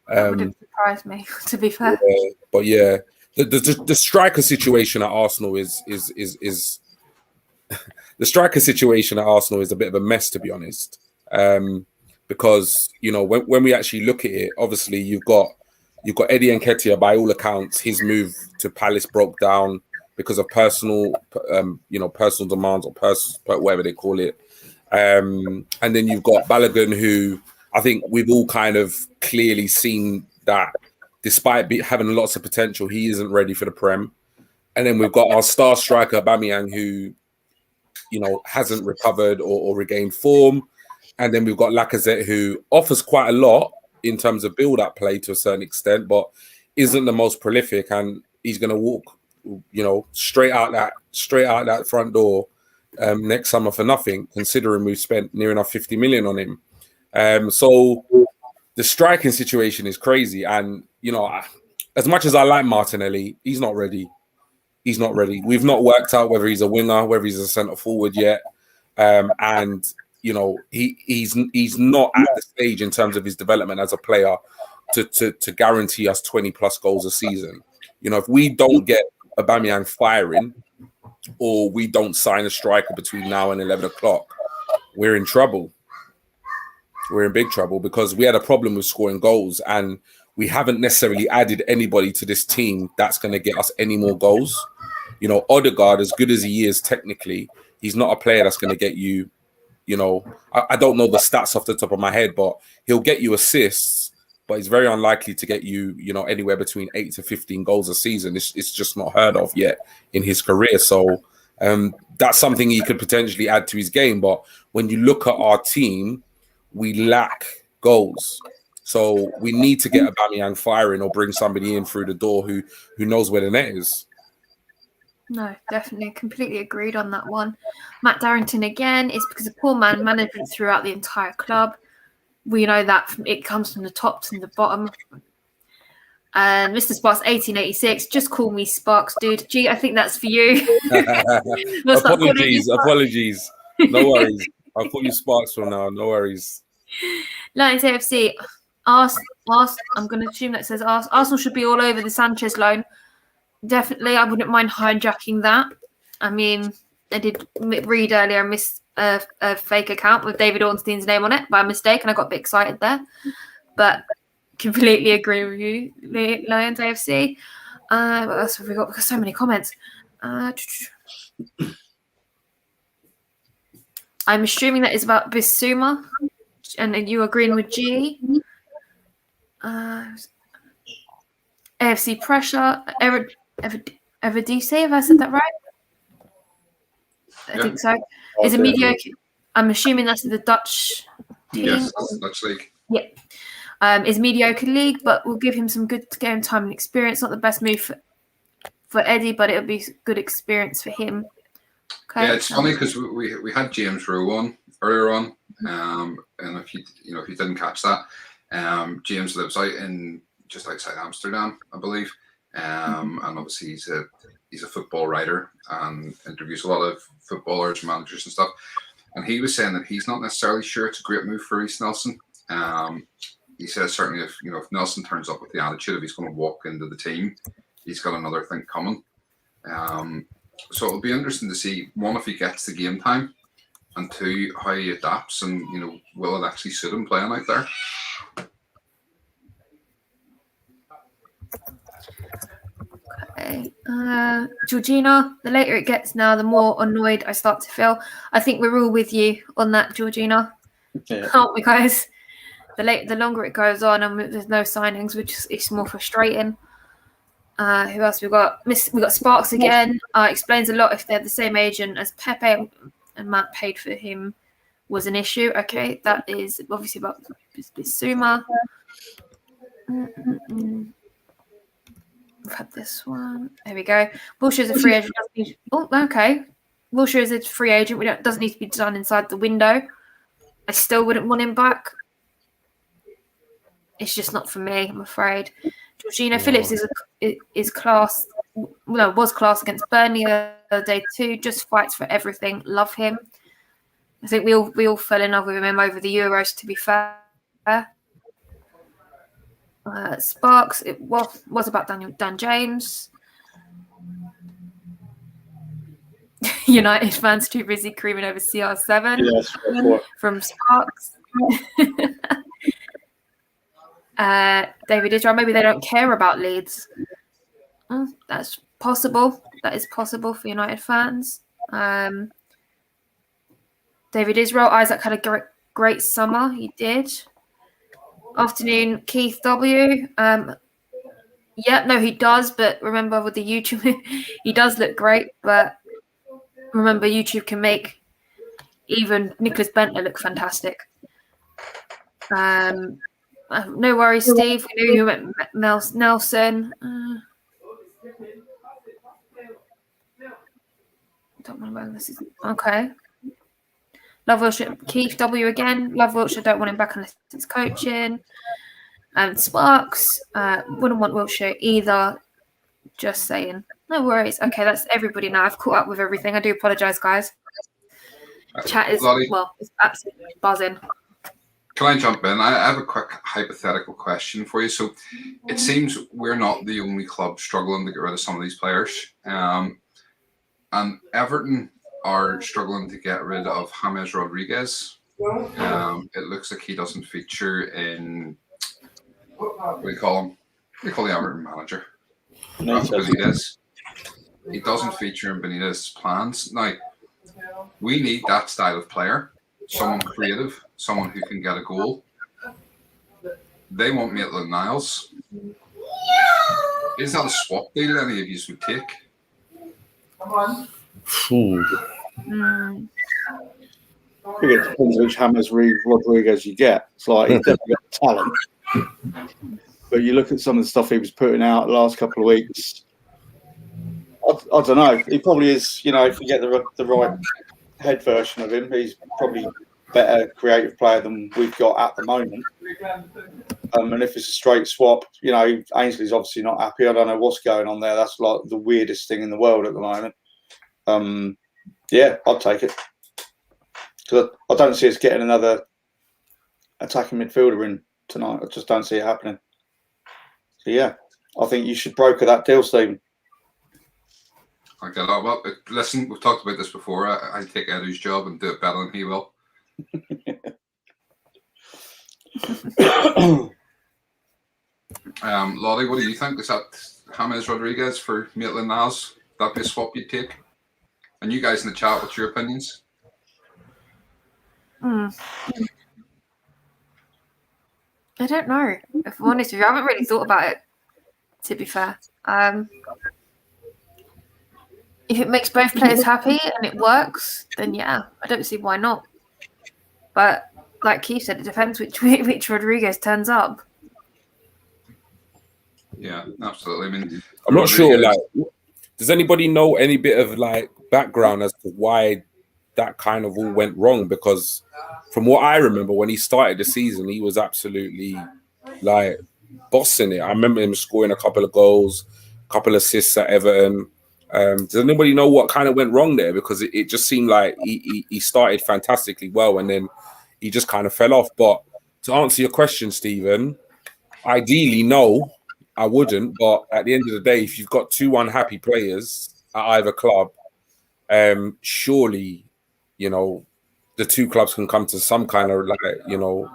That wouldn't surprise me, to be fair. Yeah, but yeah, the striker situation at Arsenal is the striker situation at Arsenal is a bit of a mess, to be honest. Because when we actually look at it, obviously you've got Eddie Nketiah. By all accounts, his move to Palace broke down because of personal demands or whatever they call it. And then you've got Bellerin, who I think we've all kind of clearly seen that despite having lots of potential, he isn't ready for the Prem. And then we've got our star striker, Aubameyang, who, hasn't recovered or regained form. And then we've got Lacazette, who offers quite a lot in terms of build-up play to a certain extent, but isn't the most prolific. And he's going to walk, straight out that front door next summer for nothing, considering we've spent near enough 50 million on him. So the striking situation is crazy. And, as much as I like Martinelli, he's not ready. He's not ready. We've not worked out whether he's a winger, whether he's a centre forward yet. And, he's not at the stage in terms of his development as a player to guarantee us 20 plus goals a season. If we don't get Aubameyang firing, or we don't sign a striker between now and 11 o'clock, we're in trouble. We're in big trouble because we had a problem with scoring goals, and we haven't necessarily added anybody to this team that's going to get us any more goals. Odegaard, as good as he is technically, he's not a player that's going to get you, I don't know the stats off the top of my head, but he'll get you assists, but it's very unlikely to get you, anywhere between 8 to 15 goals a season. It's just not heard of yet in his career. So that's something he could potentially add to his game. But when you look at our team, we lack goals. So we need to get Aubameyang firing or bring somebody in through the door who knows where the net is. No, definitely. Completely agreed on that one. Matt Darrington again, it's because of poor management throughout the entire club. We know that it comes from the top to the bottom. And Mr. Sparks 1886, just call me Sparks, dude. Gee, I think that's for you. Apologies. No worries. I'll call you Sparks from now. No worries. Lions AFC, I'm going to assume that says Arsenal should be all over the Sanchez loan. Definitely, I wouldn't mind hijacking that. I mean, I did read earlier, I missed a fake account with David Ornstein's name on it by mistake, and I got a bit excited there. But completely agree with you, Lions AFC. What else have we got? We've got so many comments. I'm assuming that is about Bissouma, and you agreeing with G. AFC pressure. Everdise, have I said that right? I think so. Is it mediocre? I'm assuming that's the Dutch team. Yes, that's the Dutch league. Yeah. Is mediocre league, but we'll give him some good game time and experience. Not the best move for Eddie, but it'll be good experience for him. Okay. Yeah, it's funny because we had James Rowe on earlier on, and if you didn't catch that, James lives out in just outside Amsterdam, I believe. And obviously he's a football writer and interviews a lot of footballers, managers and stuff. And he was saying that he's not necessarily sure it's a great move for Reece Nelson. He says certainly if Nelson turns up with the attitude of he's going to walk into the team, he's got another thing coming. So it'll be interesting to see, one, if he gets the game time, and two, how he adapts, and will it actually suit him playing out there? Okay. Georgina, the later it gets now, the more annoyed I start to feel. I think we're all with you on that, Georgina. Yeah. Aren't we, guys? The longer it goes on and there's no signings, which is more frustrating. Who else we got? We got Sparks again. Explains a lot if they're the same agent as Pepe and Matt paid for him was an issue. Okay, that is obviously about Bissouma. We've had this one. There we go. Wilshire's a free agent. Oh, okay. Wilshere is a free agent. Doesn't need to be done inside the window. I still wouldn't want him back. It's just not for me, I'm afraid. Georgina Phillips is class. Well, was class against Burnley the other day too. Just fights for everything. Love him. I think we all fell in love with him over the Euros. To be fair, Sparks. It was about Dan James. United fans too busy creaming over CR7 Yes, from Sparks. David Israel, maybe they don't care about Leeds. That's possible. That is possible for United fans. David Israel, Isaac had a great summer. He did. Afternoon, Keith W. Yeah, no, he does. But remember, with the YouTube, he does look great. But remember, YouTube can make even Nicholas Bentner look fantastic. No worries, Steve. We knew you meant Nelson. Don't know about this. Okay. Love Wilshere. Keith W again. Love Wilshere. Don't want him back unless it's coaching. Sparks. Wouldn't want Wilshere either. Just saying. No worries. Okay, that's everybody now. I've caught up with everything. I do apologise, guys. Chat is it's absolutely buzzing. Can I jump in? I have a quick hypothetical question for you. So it seems we're not the only club struggling to get rid of some of these players. And Everton are struggling to get rid of James Rodriguez. It looks like he doesn't feature in, what do you call him? We call the Everton manager. Benitez. He doesn't feature in Benitez's plans. Now, we need that style of player. Someone creative, someone who can get a goal. They want Maitland-Niles. Is that a swap deal any of you would take? It depends which James Rodriguez you get. It's like he's definitely got talent. But you look at some of the stuff he was putting out the last couple of weeks. I don't know. He probably is, if you get the right head version of him, he's probably better creative player than we've got at the moment. And if it's a straight swap, Ainsley's obviously not happy. I don't know what's going on there. That's like the weirdest thing in the world at the moment. Yeah, I'll take it. Because I don't see us getting another attacking midfielder in tonight. I just don't see it happening. So yeah, I think you should broker that deal, Stephen. Okay, well, listen, we've talked about this before. I take Edu's job and do it better than he will. Lottie, what do you think? Is that James Rodriguez for Maitland-Niles? That'd be a swap you'd take? And you guys in the chat, what's your opinions? I don't know. If I'm honest with you, I haven't really thought about it, to be fair. If it makes both players happy and it works, then yeah, I don't see why not. But like Keith said, it depends which Rodriguez turns up. Yeah, absolutely. I mean, I'm not sure. Like, does anybody know any bit of like background as to why that kind of all went wrong? Because from what I remember, when he started the season, he was absolutely like bossing it. I remember him scoring a couple of goals, a couple of assists at Everton. Does anybody know what kind of went wrong there? Because it just seemed like he started fantastically well and then he just kind of fell off. But to answer your question, Stephen, ideally, no, I wouldn't. But at the end of the day, if you've got two unhappy players at either club, surely, you know, the two clubs can come to some kind of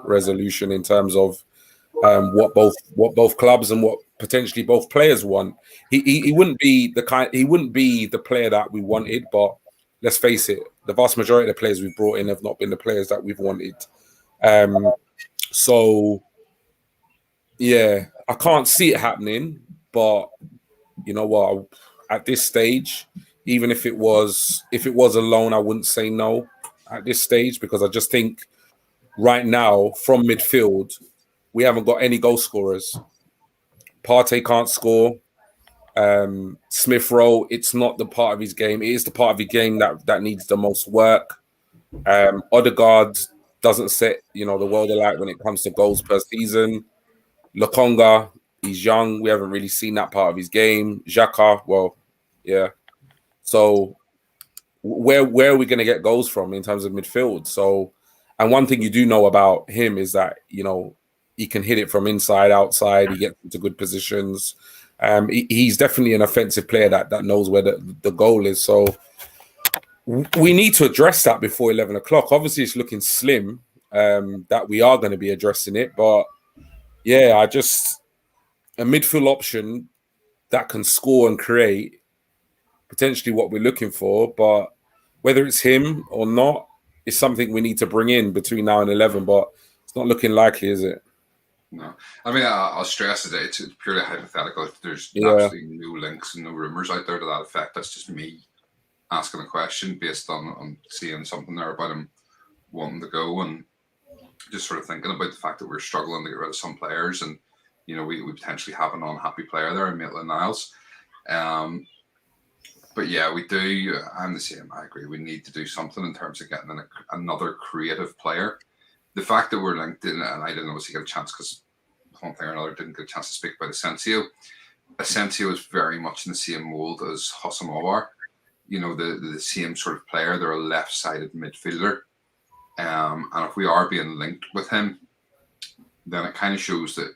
resolution in terms of what both clubs and what potentially both players want. He wouldn't be the player that we wanted, but let's face it, the vast majority of the players we've brought in have not been the players that we've wanted. So yeah, I can't see it happening, but you know what? At this stage, even if it was a loan, I wouldn't say no at this stage, because I just think right now from midfield we haven't got any goal scorers. Partey can't score. Smith Rowe, it's not the part of his game. It is the part of his game that needs the most work. Odegaard doesn't set the world alight when it comes to goals per season. Lokonga, he's young. We haven't really seen that part of his game. Xhaka, well, yeah. So where are we going to get goals from in terms of midfield? So, and one thing you do know about him is that, he can hit it from inside, outside. He gets into good positions. He's definitely an offensive player that knows where the goal is. So we need to address that before 11 o'clock. Obviously, it's looking slim that we are going to be addressing it. But, yeah, a midfield option that can score and create, potentially what we're looking for. But whether it's him or not is something we need to bring in between now and 11. But it's not looking likely, is it? No, I mean, I'll stress that it's purely hypothetical. There's absolutely no links and no rumours out there to that effect. That's just me asking a question based on seeing something there about him wanting to go, and just sort of thinking about the fact that we're struggling to get rid of some players, and we potentially have an unhappy player there in Maitland-Niles. But yeah, we do. I'm the same. I agree. We need to do something in terms of getting another creative player. The fact that we're linked in, and I didn't obviously get a chance because one thing or another didn't get a chance to speak about Asensio. Asensio is very much in the same mold as Hossam Aouar. The same sort of player. They're a left-sided midfielder. And if we are being linked with him, then it kind of shows that,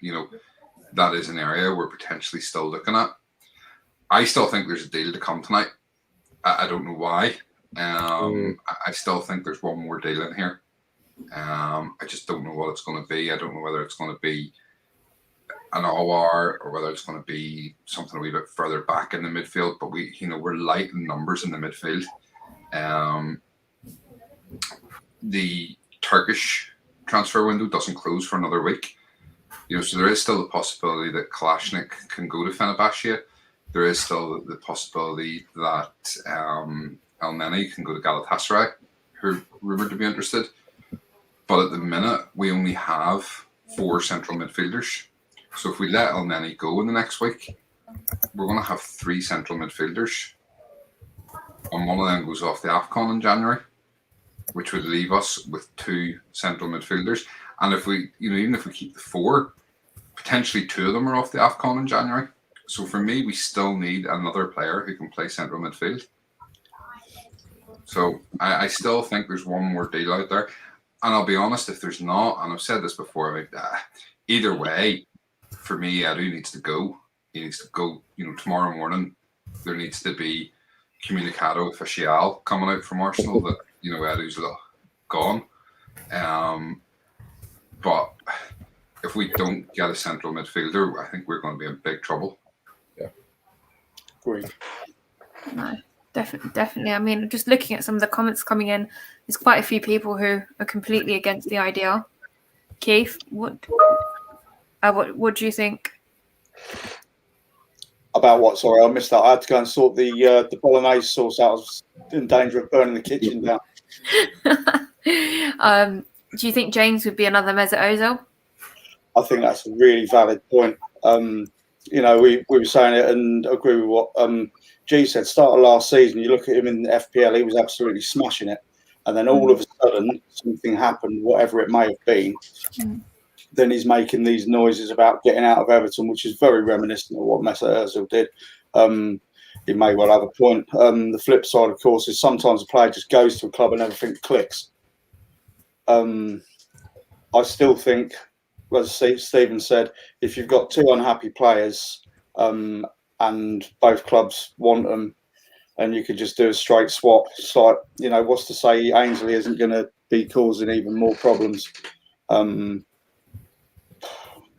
that is an area we're potentially still looking at. I still think there's a deal to come tonight. I don't know why. I still think there's one more deal in here. I just don't know what it's going to be. I don't know whether it's going to be an Aouar or whether it's going to be something a wee bit further back in the midfield. But we're light in numbers in the midfield. The Turkish transfer window doesn't close for another week. So there is still the possibility that Kalashnik can go to Fenerbahce. There is still the possibility that El Neni can go to Galatasaray, who are rumoured to be interested. But at the minute, we only have 4 central midfielders. So if we let El Neni go in the next week, we're going to have 3 central midfielders. And one of them goes off the AFCON in January, which would leave us with 2 central midfielders. And if we, even if we keep the 4, potentially 2 of them are off the AFCON in January. So for me, we still need another player who can play central midfield. So I still think there's one more deal out there. And I'll be honest, if there's not, and I've said this before, either way, for me, Edu needs to go. He needs to go, tomorrow morning. There needs to be comunicado oficial coming out from Arsenal that, Edu's gone. But if we don't get a central midfielder, I think we're going to be in big trouble. Yeah. Agreed. No, definitely. I mean, just looking at some of the comments coming in, there's quite a few people who are completely against the idea. Keith, what do you think? About what? Sorry, I missed that. I had to go and sort the bolognese sauce out. I was in danger of burning the kitchen down. Do you think James would be another Mesut Ozil? I think that's a really valid point. We were saying it and agree with what G said. Start of last season, you look at him in the FPL, he was absolutely smashing it. And then all of a sudden, something happened, whatever it may have been, then he's making these noises about getting out of Everton, which is very reminiscent of what Mesut Ozil did. He may well have a point. The flip side, of course, is sometimes a player just goes to a club and everything clicks. I still think, as Stephen said, if you've got 2 unhappy players and both clubs want them, and you could just do a straight swap, it's like, what's to say Ainsley isn't going to be causing even more problems? I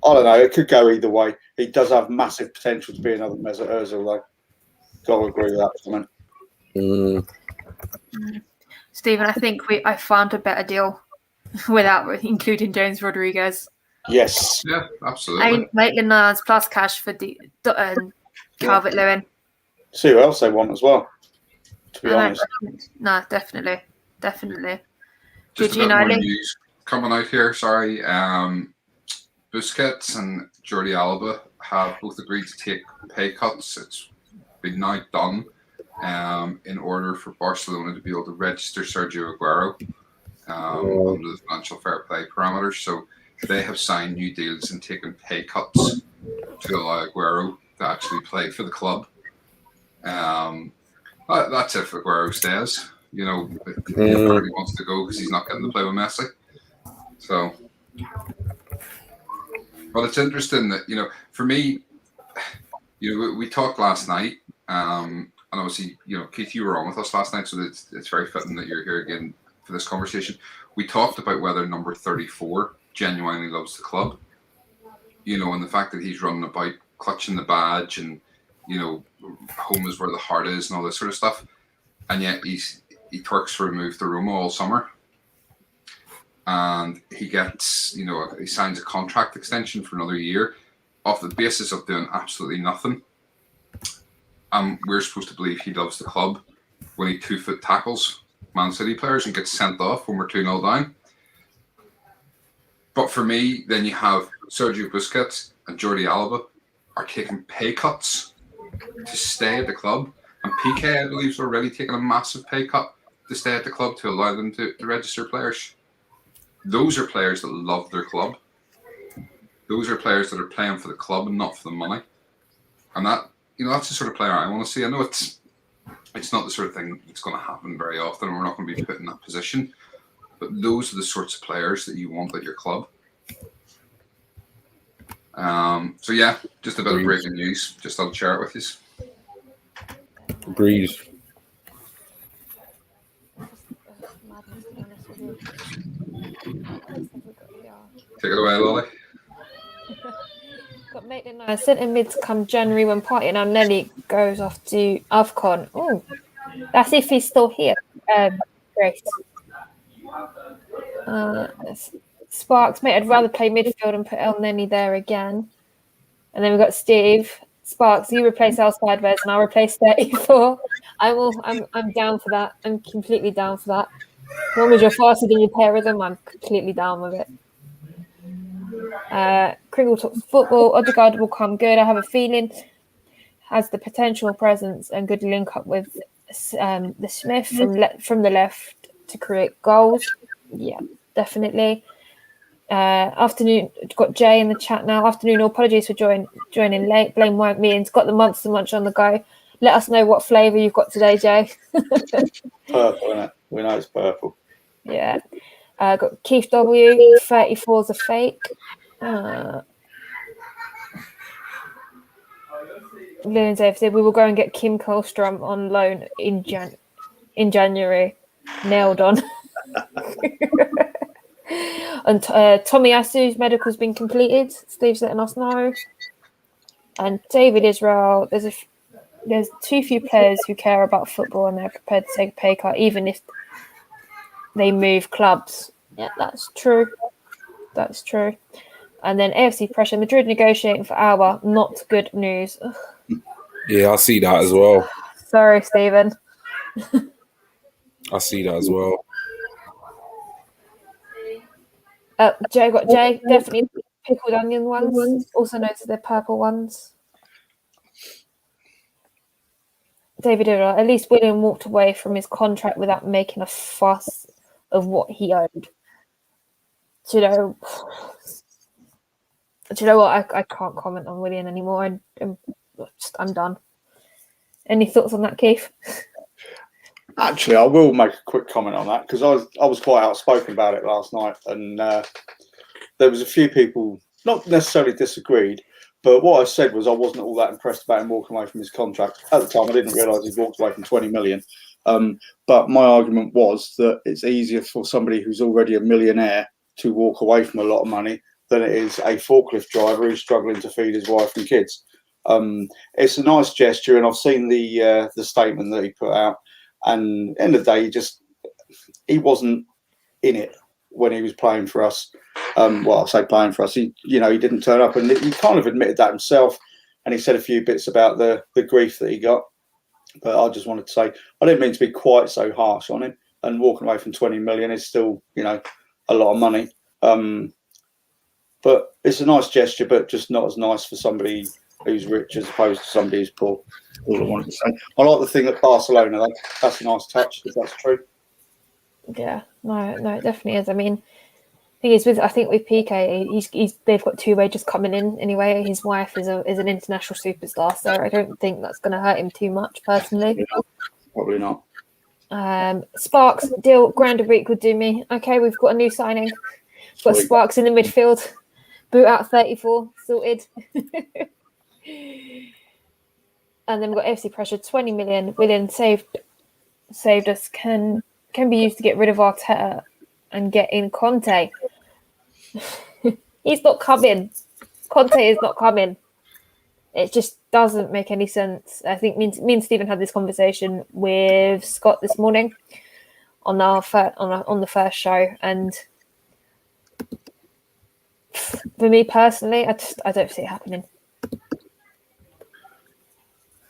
don't know. It could go either way. He does have massive potential to be another Mesut Ozil, though. Got to agree with that comment. Stephen, I think I found a better deal without including James Rodriguez. Yes. Yeah, absolutely. Maitland-Niles plus cash for Calvert-Lewin. See who else they want as well, to be honest. No, definitely. Just a bit more news coming out here, sorry. Busquets and Jordi Alba have both agreed to take pay cuts. It's been now done in order for Barcelona to be able to register Sergio Aguero under the financial fair play parameters. So they have signed new deals and taken pay cuts to allow Aguero to actually play for the club. That's if Aguero stays. He apparently wants to go because he's not getting to play with Messi. So, but it's interesting that, for me, we talked last night, and obviously, Keith, you were on with us last night, so it's very fitting that you're here again for this conversation. We talked about whether number 34 genuinely loves the club, and the fact that he's running about clutching the badge and, home is where the heart is and all this sort of stuff. And yet he twerks for a move to Roma all summer. And he gets, he signs a contract extension for another year off the basis of doing absolutely nothing. And we're supposed to believe he loves the club when he 2-foot tackles Man City players and gets sent off when we're 2-0 down. But for me, then you have Sergio Busquets and Jordi Alba are taking pay cuts to stay at the club. And PK, I believe, is already taking a massive pay cut to stay at the club to allow them to register players. Those are players that love their club. Those are players that are playing for the club and not for the money. And that, that's the sort of player I want to see. I know it's not the sort of thing that's going to happen very often, and we're not going to be put in that position. But those are the sorts of players that you want at your club. So yeah, just a bit of breaking news. Just thought I'd share it with you. Agreed. Take it away, Lolly. Got Maitland-Niles centre mids come January when Party and Nelly goes off to AFCON. Oh, that's if he's still here. Grace. Sparks, mate, I'd rather play midfield and put El Neni there again. And then we've got Steve. Sparks, you replace El Sideways and I'll replace 34. I'm down for that. I'm completely down for that. As long as you're faster than you pair with them, I'm completely down with it. Kringle talks football. Odegaard will come good. I have a feeling has the potential presence and good link up with the Smith from the left to create goals. Yeah, definitely. Afternoon, got Jay in the chat now. Afternoon, apologies for joining late. Blame won't me. It's got the Monster Munch on the go. Let us know what flavour you've got today, Jay. Purple, isn't it? We know it's purple. Yeah. Got Keith W. 34 is a fake. Lewin's said we will go and get Kim Kohlstrom on loan in January. Nailed on. And Tommy Asu's medical's been completed. Steve's letting us know. And David Israel, there's too few players who care about football and they're prepared to take a pay cut, even if they move clubs. Yeah, that's true. That's true. And then AFC pressure. Madrid negotiating for Alba. Not good news. Ugh. Yeah, I see that as well. Sorry, Stephen. I see that as well. Jay, definitely pickled onion ones, also known as the purple ones. David Irra, at least William walked away from his contract without making a fuss of what he owed. Do you know what? I can't comment on Willian anymore. I'm done. Any thoughts on that, Keith? Actually, I will make a quick comment on that because I was quite outspoken about it last night, and there was a few people not necessarily disagreed, but what I said was I wasn't all that impressed about him walking away from his contract. At the time, I didn't realise he walked away from 20 million. But my argument was that it's easier for somebody who's already a millionaire to walk away from a lot of money than it is a forklift driver who's struggling to feed his wife and kids. It's a nice gesture, and I've seen the statement that he put out. And at the end of the day, he wasn't in it when he was playing for us. Well, I say playing for us. He didn't turn up, and he kind of admitted that himself. And he said a few bits about the grief that he got. But I just wanted to say I didn't mean to be quite so harsh on him. And walking away from 20 million is still, a lot of money. But it's a nice gesture, but just not as nice for somebody who's rich as opposed to somebody who's poor. All I wanted to say. I like the thing at Barcelona. That's a nice touch, if that's true. Yeah, no, it definitely is. I mean, thing is, I think with PK, they've got two wages coming in anyway. His wife is an international superstar, so I don't think that's going to hurt him too much personally. Probably not. Sparks deal grand a week would do me. Okay, we've got a new signing. We've got Sparks in the midfield. Boot out 34 sorted. And then we've got FC Pressure 20 million. Willian saved us. Can be used to get rid of Arteta and get in Conte. He's not coming. Conte is not coming. It just doesn't make any sense. I think me and Stephen had this conversation with Scott this morning on the first show, and for me personally, I don't see it happening.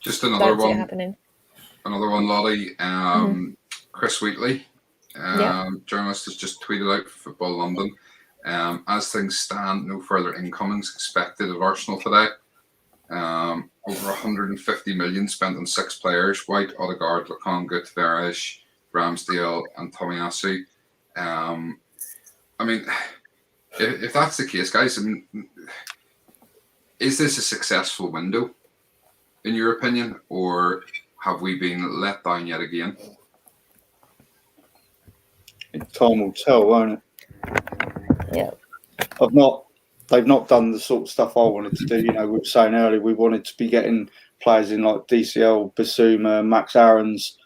Just another one, Lottie. Chris Wheatley, journalist, has just tweeted out for Football London. As things stand, no further incomings expected at Arsenal today. Over 150 million spent on 6 players: White, Odegaard, Lokonga, Tavares, Ramsdale, and Tomiyasu. I mean, if that's the case, guys, is this a successful window, in your opinion, or have we been let down yet again? Time will tell, won't it? Yeah. They've not done the sort of stuff I wanted to do. We were saying earlier we wanted to be getting players in like DCL, Basuma, Max Aarons,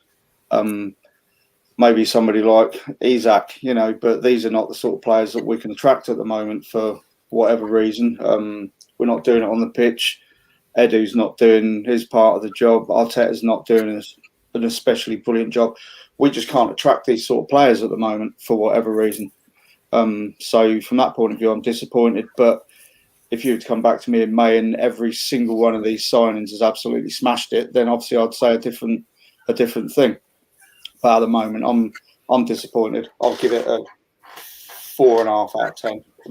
maybe somebody like Isak, but these are not the sort of players that we can attract at the moment for whatever reason. We're not doing it on the pitch. Edu's not doing his part of the job. Arteta's not doing an especially brilliant job. We just can't attract these sort of players at the moment for whatever reason. So from that point of view, I'm disappointed. But if you were to come back to me in May and every single one of these signings has absolutely smashed it, then obviously I'd say a different thing. But at the moment, I'm disappointed. I'll give it a 4.5 out of 10 for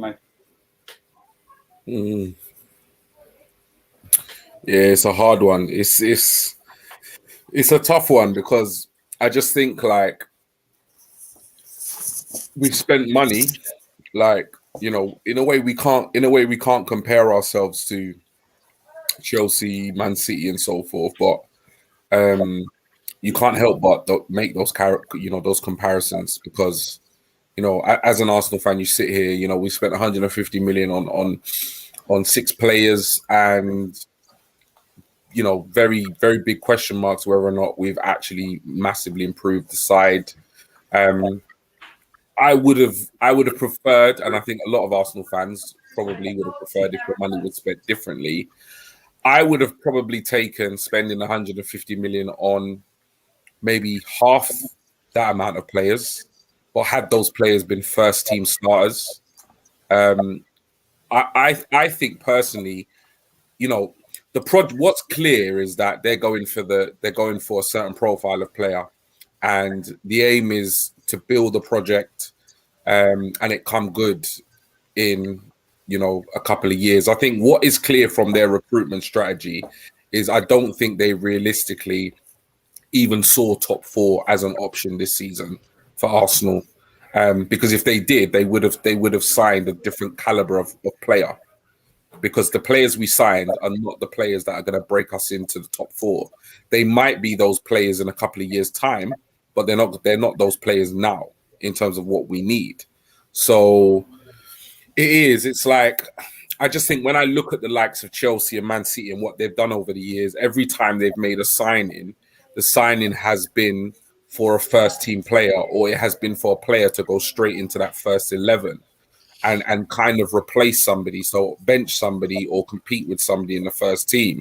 me. Yeah, it's a hard one. It's a tough one because I just think like we've spent money, like, in a way we can't compare ourselves to Chelsea, Man City, and so forth. But you can't help but make those those comparisons because as an Arsenal fan, you sit here. We spent 150 million on 6 players and. Very, very big question marks whether or not we've actually massively improved the side. I would have preferred, and I think a lot of Arsenal fans probably would have preferred if the money was spent differently. I would have probably taken spending 150 million on maybe half that amount of players, or had those players been first team starters. I think personally, what's clear is that they're going for a certain profile of player, and the aim is to build a project and it come good in a couple of years. I think what is clear from their recruitment strategy is I don't think they realistically even saw top 4 as an option this season for Arsenal, because if they did, they would have signed a different caliber of player. because the players we signed are not the players that are going to break us into the top 4. They might be those players in a couple of years' time, but they're not those players now in terms of what we need. So it's like, I just think when I look at the likes of Chelsea and Man City and what they've done over the years, every time they've made a signing, the signing has been for a first team player, or it has been for a player to go straight into that first 11 and kind of replace somebody, so bench somebody or compete with somebody in the first team.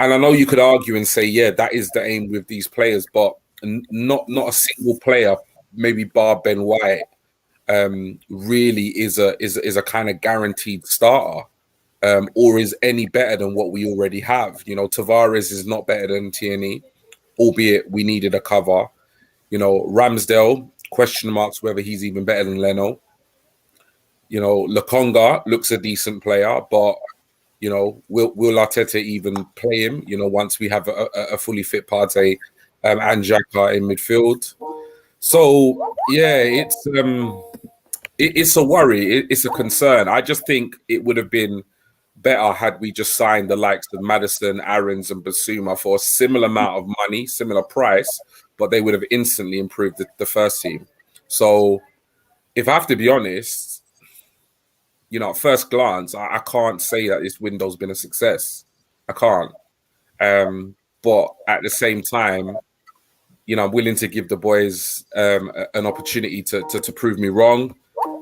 And I know you could argue and say, yeah, that is the aim with these players, but not a single player, maybe bar Ben White, really is a kind of guaranteed starter, or is any better than what we already have. You know, Tavares is not better than Tierney, albeit we needed a cover. You know, Ramsdale, question marks whether he's even better than Leno. You know, Lokonga looks a decent player, but you know, will Arteta even play him? You know, once we have a fully fit Partey and Xhaka in midfield. So yeah, it's a worry. It's a concern. I just think it would have been better had we just signed the likes of Maddison, Aarons, and Basuma for a similar amount of money, similar price, but they would have instantly improved the first team. So if I have to be honest, you know, at first glance, I can't say that this window's been a success. I can't. But at the same time, you know, I'm willing to give the boys an opportunity to prove me wrong,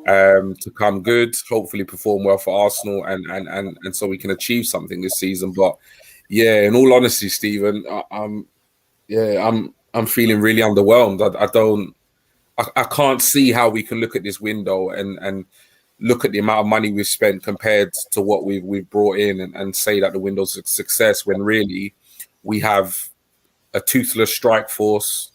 to come good, hopefully perform well for Arsenal, and so we can achieve something this season. But yeah, in all honesty, Stephen, I'm feeling really underwhelmed. I can't see how we can look at this window and look at the amount of money we've spent compared to what we've brought in and say that the window's a success, when really we have a toothless strike force,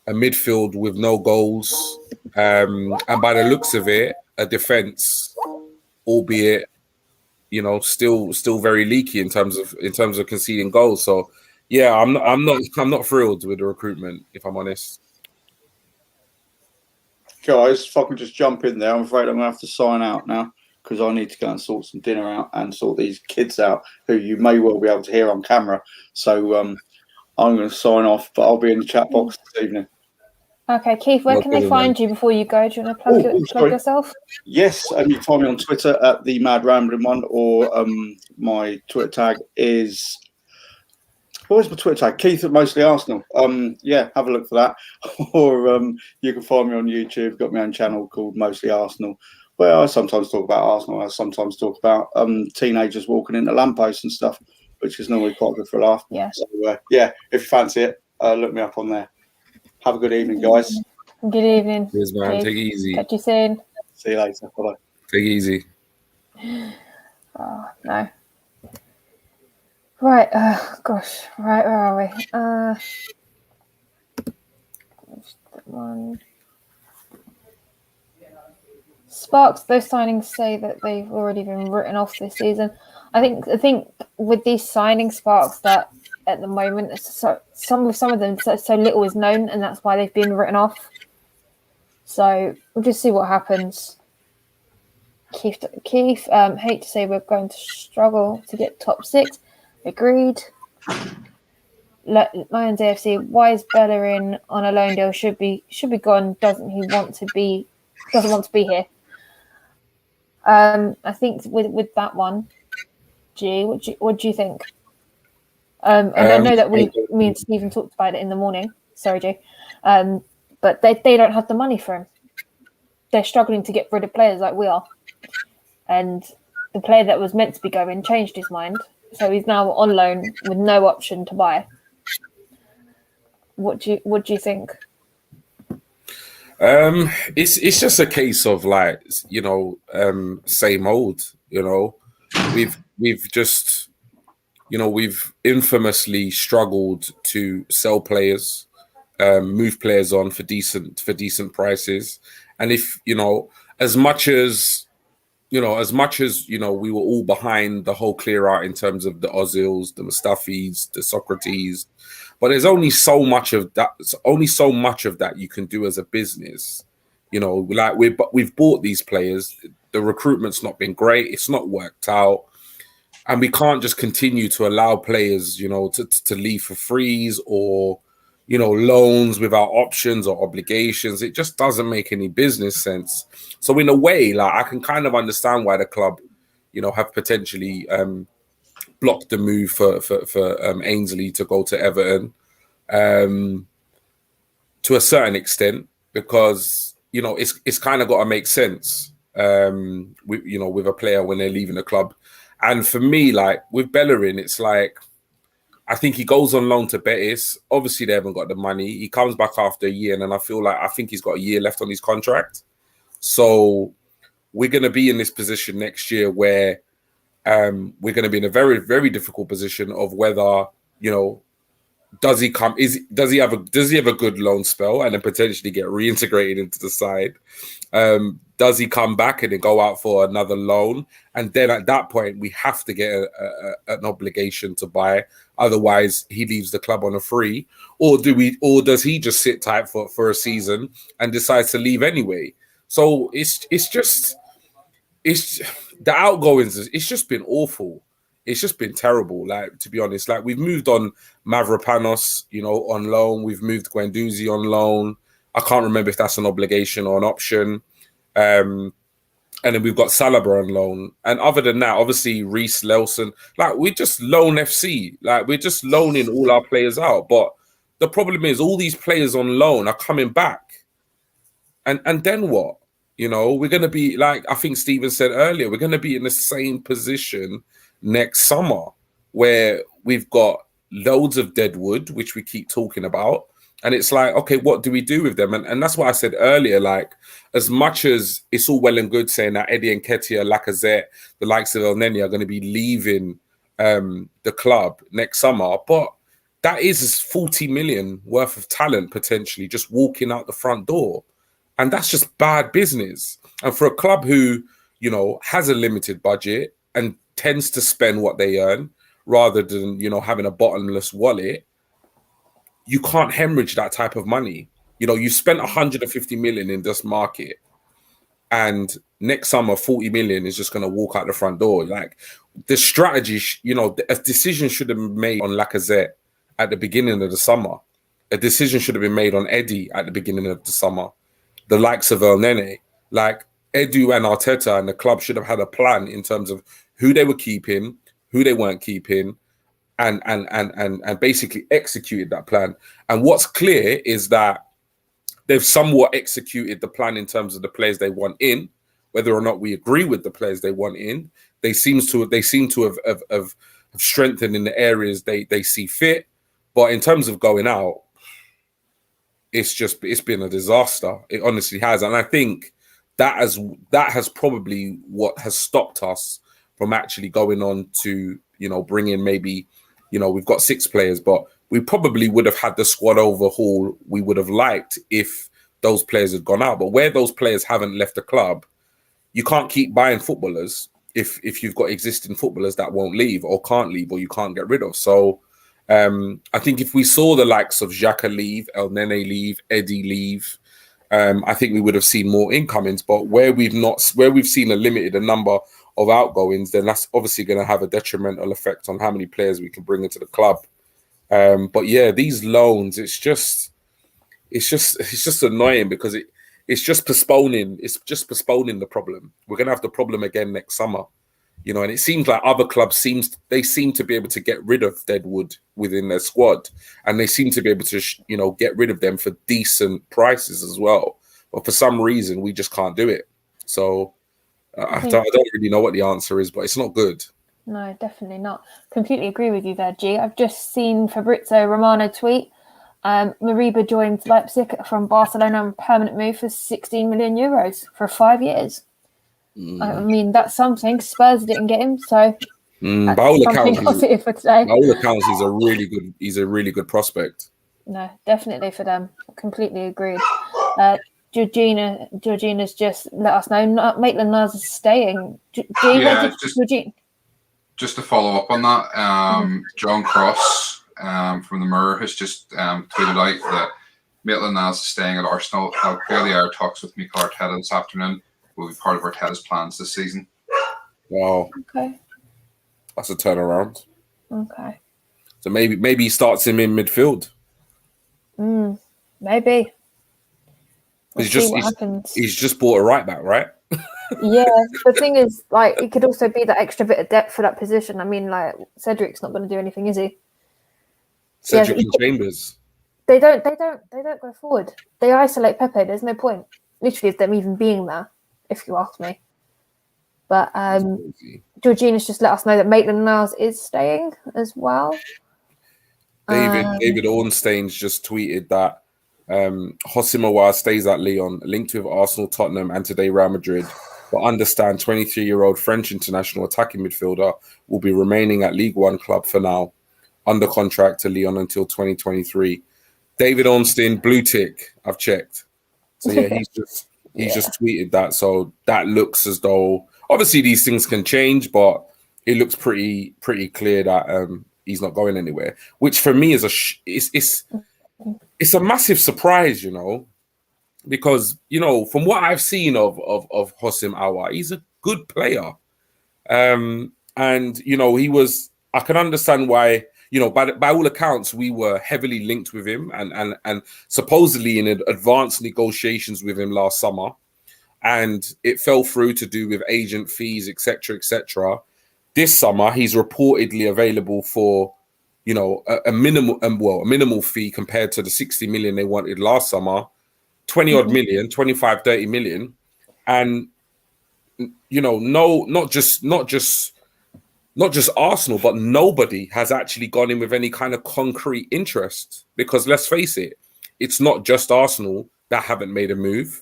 a midfield with no goals, and by the looks of it, a defense, albeit, you know, still very leaky in terms of conceding goals. So yeah, I'm not thrilled with the recruitment, if I'm honest. Guys, if I can just jump in there, I'm afraid I'm going to have to sign out now because I need to go and sort some dinner out and sort these kids out who you may well be able to hear on camera. So I'm going to sign off, but I'll be in the chat box this evening. Okay, Keith, where can they find you before you go? Do you want to plug yourself? Yes, you can find me on Twitter at the Mad Rambling One, or my Twitter tag is... What is my Twitter tag? Keith at Mostly Arsenal. Yeah, have a look for that. Or you can find me on YouTube. Got my own channel called Mostly Arsenal, where I sometimes talk about Arsenal. I sometimes talk about teenagers walking into lampposts and stuff, which is normally quite good for a laugh. Yeah. So, yeah, if you fancy it, look me up on there. Have a good evening, guys. Good evening. Cheers, man. Keith. Take it easy. Catch you soon. See you later. Bye. Take it easy. Oh, no. Right, gosh, right, where are we? One. Sparks, those signings say that they've already been written off this season. I think with these signing Sparks, that at the moment, some of them, so little is known, and that's why they've been written off. So we'll just see what happens. Keith, hate to say we're going to struggle to get top 6. Agreed. Lions AFC. Why is Bellerin on a loan deal? Should be gone. Doesn't want to be here. I think with that one, G. What do you think? And I know that me and Stephen talked about it in the morning. Sorry, G. But they don't have the money for him. They're struggling to get rid of players like we are, and the player that was meant to be going changed his mind. So he's now on loan with no option to buy. What do you think? It's just a case of, like, you know, same old. You know, we've just, you know, we've infamously struggled to sell players, move players on for decent prices, and if, you know, as much as we were all behind the whole clear out in terms of the Ozils, the Mustafis, the Socrates, but there's only so much of that you can do as a business. You know, like we've bought these players. The recruitment's not been great. It's not worked out. And we can't just continue to allow players, you know, to leave for frees or, you know, loans without options or obligations. It just doesn't make any business sense. So in a way, like, I can kind of understand why the club, you know, have potentially blocked the move for Ainsley to go to Everton to a certain extent, because, you know, it's kind of got to make sense, with, you know, with a player when they're leaving the club. And for me, like with Bellerin, it's like, I think he goes on loan to Betis. Obviously, they haven't got the money. He comes back after a year, and then I think he's got a year left on his contract. So we're going to be in this position next year where we're going to be in a very, very difficult position of whether, you know, does he have a good loan spell and then potentially get reintegrated into the side? Does he come back and then go out for another loan? And then at that point, we have to get an obligation to buy. Otherwise, he leaves the club on a free. Or does he just sit tight for a season and decides to leave anyway? So it's the outgoings. It's just been awful. It's just been terrible. Like, to be honest, like, we've moved on Mavropanos, you know, on loan. We've moved Guendouzi on loan. I can't remember if that's an obligation or an option. And then we've got Salaba on loan. And other than that, obviously, Reece, Nelson, like, we're just loan FC. Like, we're just loaning all our players out. But the problem is all these players on loan are coming back. And then what? You know, we're going to be, like I think Stephen said earlier, we're going to be in the same position next summer where we've got loads of deadwood, which we keep talking about. And it's like, okay, what do we do with them? And that's what I said earlier, like, as much as it's all well and good saying that Eddie Nketiah, Lacazette, the likes of El Neni are going to be leaving the club next summer, but that is 40 million worth of talent potentially just walking out the front door. And that's just bad business. And for a club who, you know, has a limited budget and tends to spend what they earn rather than, you know, having a bottomless wallet, you can't hemorrhage that type of money. You know, you spent 150 million in this market, and next summer 40 million is just going to walk out the front door. Like, the strategy, you know, a decision should have been made on Lacazette at the beginning of the summer. A decision should have been made on Eddie at the beginning of the summer. The likes of El Nene, like Edu and Arteta and the club should have had a plan in terms of who they were keeping, who they weren't keeping, and basically executed that plan. And what's clear is that they've somewhat executed the plan in terms of the players they want in. Whether or not we agree with the players they want in, they seem to have strengthened in the areas they see fit. But in terms of going out, it's been a disaster. It honestly has. And I think that has probably what has stopped us from actually going on to, you know, bring in maybe, you know, we've got 6 players, but we probably would have had the squad overhaul we would have liked if those players had gone out. But where those players haven't left the club, you can't keep buying footballers if you've got existing footballers that won't leave or can't leave or you can't get rid of. So I think if we saw the likes of Xhaka leave, El Nene leave, Eddie leave, I think we would have seen more incomings. But where we've seen a limited number of outgoings, then that's obviously going to have a detrimental effect on how many players we can bring into the club. But yeah, these loans, it's just annoying because it's just postponing the problem. We're going to have the problem again next summer. You know, and it seems like other clubs seem to be able to get rid of deadwood within their squad, and they seem to be able to, you know, get rid of them for decent prices as well. But for some reason, we just can't do it. So I don't really know what the answer is, but it's not good. No, definitely not. Completely agree with you there, G. I've just seen Fabrizio Romano tweet. Mariba joined Leipzig from Barcelona on permanent move for 16 million euros for 5 years. I mean, that's something. Spurs didn't get him, so by all accounts, positive for today. By all accounts, he's a really good prospect. No, definitely for them. Completely agreed. Georgina's just let us know Maitland-Niles is staying. Just to follow up on that, John Cross from the Mirror has just tweeted out that Maitland-Niles is staying at Arsenal. Clearly, our talks with Mikel Arteta this afternoon will be part of Arteta's plans this season. Wow. Okay. That's a turnaround. Okay. So maybe he starts him in midfield. Maybe. We'll He's see just what happens. he's just bought a right back, right? Yeah, the thing is, like, it could also be that extra bit of depth for that position. I mean, like, Cedric's not going to do anything, is he? Cedric Yeah, and Chambers. They don't go forward. They isolate Pepe. There's no point, literally, of them even being there, if you ask me. But Georgina's just let us know that Maitland-Niles is staying as well. David Ornstein's just tweeted that Hossim Aouar stays at Lyon, linked with Arsenal, Tottenham, and today Real Madrid. But understand 23-year-old French international attacking midfielder will be remaining at League One club for now, under contract to Lyon until 2023. David Ornstein, blue tick. I've checked. So yeah, he's just tweeted that. So that looks as though obviously these things can change, but it looks pretty clear that he's not going anywhere. Which for me is it's a massive surprise, you know, because you know from what I've seen of Hossim Aouar, he's a good player, and you know I can understand why. You know, by all accounts, we were heavily linked with him and supposedly in advanced negotiations with him last summer. And it fell through to do with agent fees, etc., etc. This summer, he's reportedly available for, you know, a minimal fee compared to the 60 million they wanted last summer, 20 odd million, 25, 30 million. And, you know, not just Arsenal, but nobody has actually gone in with any kind of concrete interest. Because let's face it, it's not just Arsenal that haven't made a move.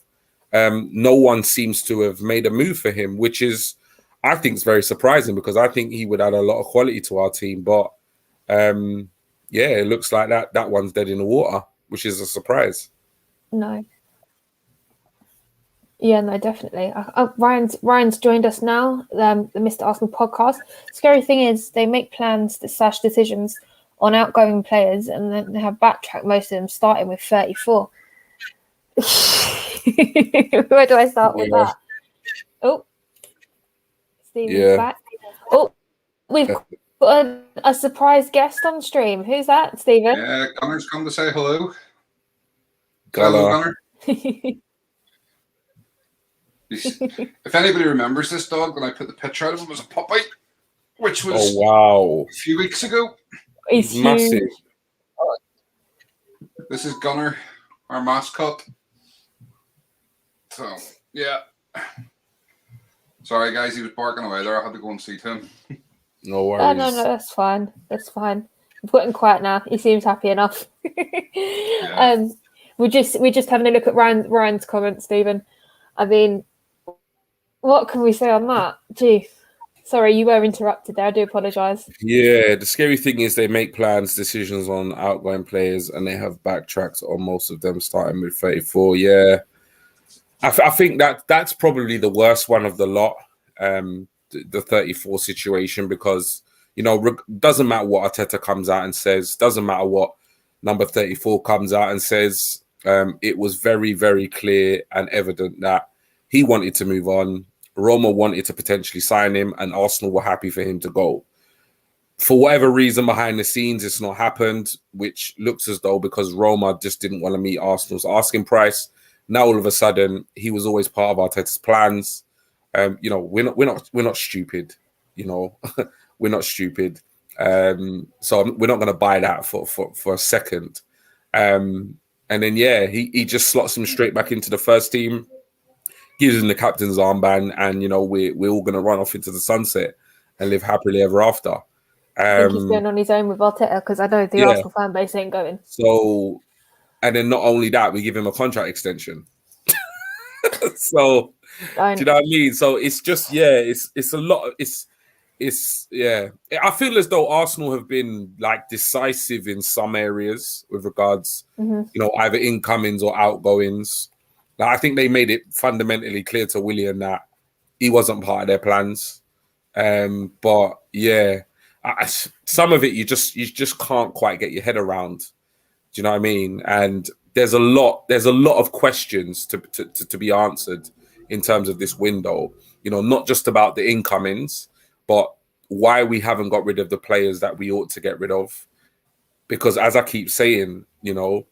No one seems to have made a move for him, which is, I think, is very surprising because I think he would add a lot of quality to our team. But yeah, it looks like that one's dead in the water, which is a surprise. No. Yeah, no, definitely. Ryan's joined us now, the Mr. Arsenal podcast. Scary thing is they make plans / decisions on outgoing players and then they have backtracked most of them starting with 34. Where do I start with that? Oh, Stephen's back. Oh, we've got a surprise guest on stream. Who's that, Stephen? Yeah, Gunner's come to say hello. Hello, Gunner. If anybody remembers this dog, when I put the picture out of him, was a puppy, which was a few weeks ago. He's massive. This is Gunner, our mascot. So yeah, sorry guys, he was barking away there. I had to go and see to him. No worries. Oh, no, that's fine. That's fine. I've got him quiet now. He seems happy enough. Yeah. We're just having a look at Ryan's comments, Stephen. I mean, what can we say on that? Gee, sorry, you were interrupted there. I do apologise. Yeah, the scary thing is they make plans, decisions on outgoing players, and they have backtracked on most of them, starting with 34. Yeah, I think that's probably the worst one of the lot, the 34 situation, because you know doesn't matter what Arteta comes out and says, doesn't matter what number 34 comes out and says. It was very, very clear and evident that he wanted to move on. Roma wanted to potentially sign him, and Arsenal were happy for him to go. For whatever reason behind the scenes, it's not happened, which looks as though because Roma just didn't want to meet Arsenal's asking price. Now all of a sudden, he was always part of Arteta's plans. You know, we're not stupid. You know, we're not stupid. So we're not going to buy that for a second. And then, yeah, he just slots him straight back into the first team, gives him the captain's armband, and, you know, we're all going to run off into the sunset and live happily ever after. I think he's going on his own with Arteta because I know the Arsenal fan base ain't going. So, and then not only that, we give him a contract extension. So, do you know what I mean? So it's just, it's a lot. I feel as though Arsenal have been like decisive in some areas with regards, you know, either incomings or outgoings. Like, I think they made it fundamentally clear to Willian that he wasn't part of their plans. But yeah, some of it you just can't quite get your head around. Do you know what I mean? And there's a lot of questions to be answered in terms of this window. You know, not just about the incomings, but why we haven't got rid of the players that we ought to get rid of. Because as I keep saying, you know,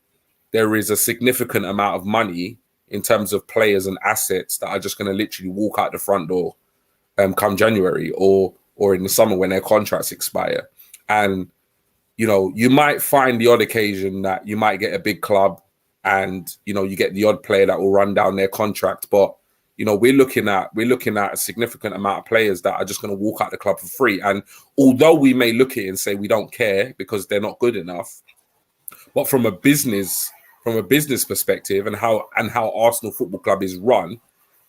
there is a significant amount of money in terms of players and assets that are just going to literally walk out the front door come January or in the summer when their contracts expire. And, you know, you might find the odd occasion that you might get a big club and, you know, you get the odd player that will run down their contract. But, you know, we're looking at a significant amount of players that are just going to walk out the club for free. And although we may look at it and say we don't care because they're not good enough, but from a business perspective and how Arsenal Football Club is run,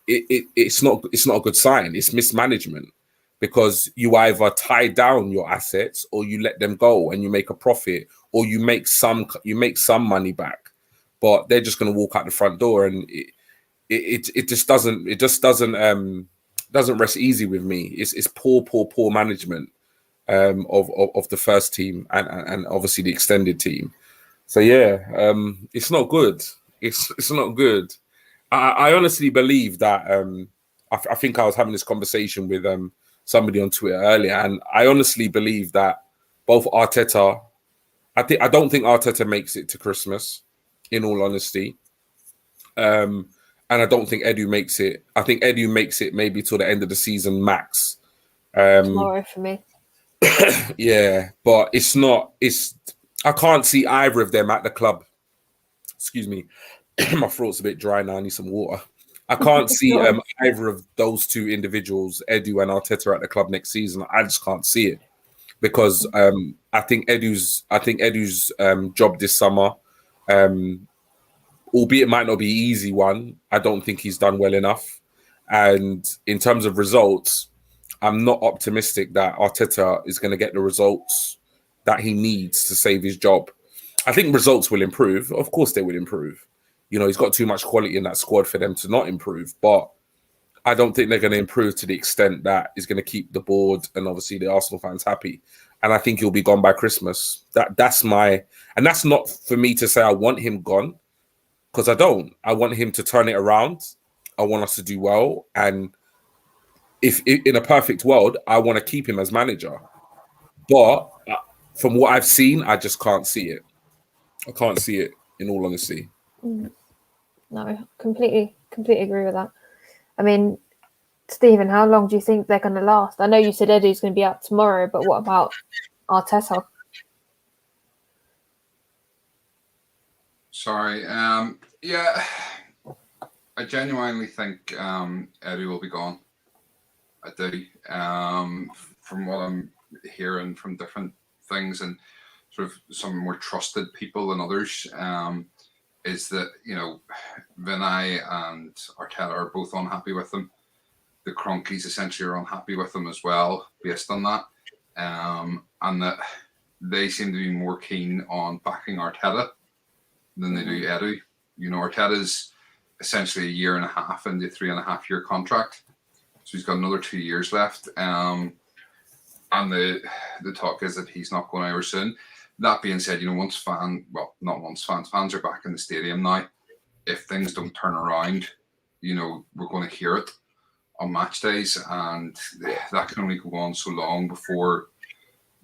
it's not a good sign. It's mismanagement, because you either tie down your assets or you let them go and you make a profit, or you make some money back, but they're just going to walk out the front door, and it just doesn't rest easy with me. It's poor management of the first team and obviously the extended team. So yeah, it's not good. It's not good. I honestly believe that I think I was having this conversation with somebody on Twitter earlier, and I honestly believe that both Arteta, I don't think Arteta makes it to Christmas, in all honesty. And I don't think Edu makes it. I think Edu makes it maybe till the end of the season max. Tomorrow for me. Yeah, but I can't see either of them at the club. Excuse me. My throat's a bit dry now. I need some water. I can't see either of those two individuals, Edu and Arteta, at the club next season. I just can't see it, because I think Edu's job this summer, albeit it might not be an easy one, I don't think he's done well enough. And in terms of results, I'm not optimistic that Arteta is going to get the results that he needs to save his job. I think results will improve. Of course they will improve. You know, he's got too much quality in that squad for them to not improve. But I don't think they're going to improve to the extent that is going to keep the board and obviously the Arsenal fans happy. And I think he'll be gone by Christmas. That's not for me to say I want him gone, because I don't. I want him to turn it around. I want us to do well. And if in a perfect world, I want to keep him as manager. But from what I've seen, I just can't see it. I can't see it, in all honesty. No, completely agree with that. I mean, Stephen, how long do you think they're going to last? I know you said Eddie's going to be out tomorrow, but what about Arteta? Sorry. Yeah, I genuinely think Eddie will be gone. I do. From what I'm hearing from different things and sort of some more trusted people than others, is that, you know, Vinay and Arteta are both unhappy with him. The Cronkies essentially are unhappy with him as well, based on that. And that they seem to be more keen on backing Arteta than they do Edu. You know, Arteta's essentially a year and a half into a 3.5-year contract. So he's got another 2 years left. And the talk is that he's not going anywhere soon. That being said, you know, fans are back in the stadium now. If things don't turn around, you know, we're going to hear it on match days, and that can only go on so long before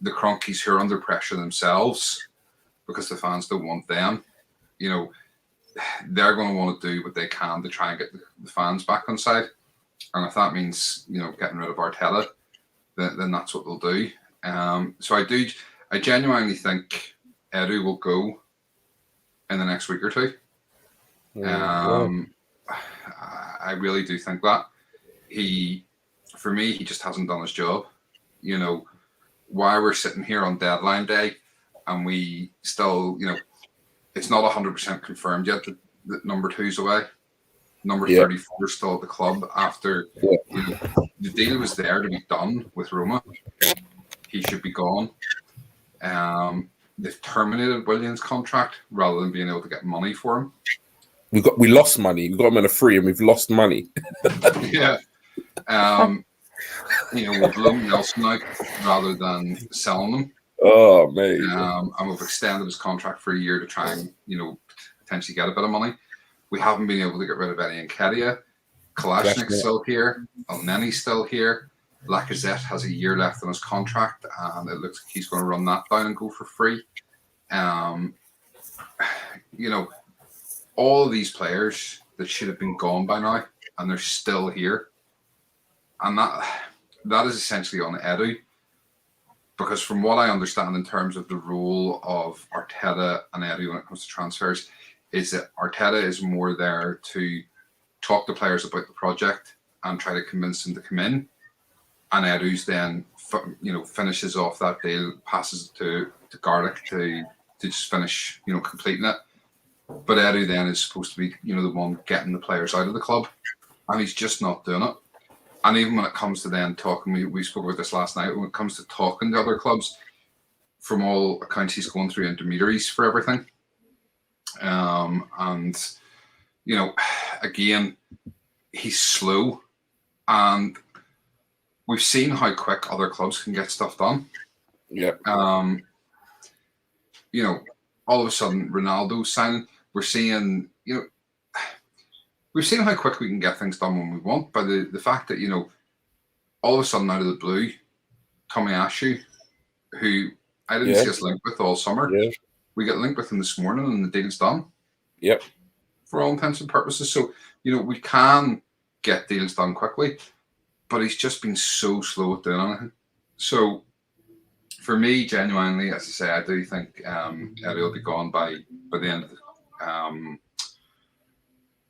the Cronkies, who are under pressure themselves because the fans don't want them, you know, they're going to want to do what they can to try and get the fans back on side. And if that means, you know, getting rid of Arteta, then that's what they'll do. So I genuinely think Edu will go in the next week or two. I really do think that. For me, he just hasn't done his job. You know, why we're sitting here on deadline day and we still, you know, it's not 100% confirmed yet that number 2's away. Number 34 is still at the club after you know, the deal was there to be done with Roma. He should be gone. They've terminated Williams' contract rather than being able to get money for him. We lost money. We got him on a free, and we've lost money. Yeah. You know, we've loaned Nelson out rather than selling them. Oh man. And we've extended his contract for a year to try and, you know, potentially get a bit of money. We haven't been able to get rid of Eddie Nketiah. Kalashnik's still here. Elneny's still here. Lacazette has a year left on his contract, and it looks like he's going to run that down and go for free. You know, all of these players that should have been gone by now, and they're still here. And that is essentially on Edu, because from what I understand in terms of the role of Arteta and Edu when it comes to transfers, is that Arteta is more there to talk to players about the project and try to convince them to come in, and Edu's then finishes off that deal, passes it to Garlic to just finish completing it. But Edu then is supposed to be the one getting the players out of the club, and he's just not doing it. And even when it comes to then talking, we spoke about this last night, when it comes to talking to other clubs, from all accounts, he's going through intermediaries for everything. And, again, he's slow. And we've seen how quick other clubs can get stuff done. Yeah. All of a sudden, Ronaldo signing, we're seeing, we've seen how quick we can get things done when we want, by the fact that, all of a sudden out of the blue, Tommy Ashu, who I didn't see us linked with all summer, we got linked with him this morning and the deal's done. Yep. For all intents and purposes. So, we can get deals done quickly, but he's just been so slow at doing anything. So, for me, genuinely, as I say, I do think Eddie will be gone by the end of the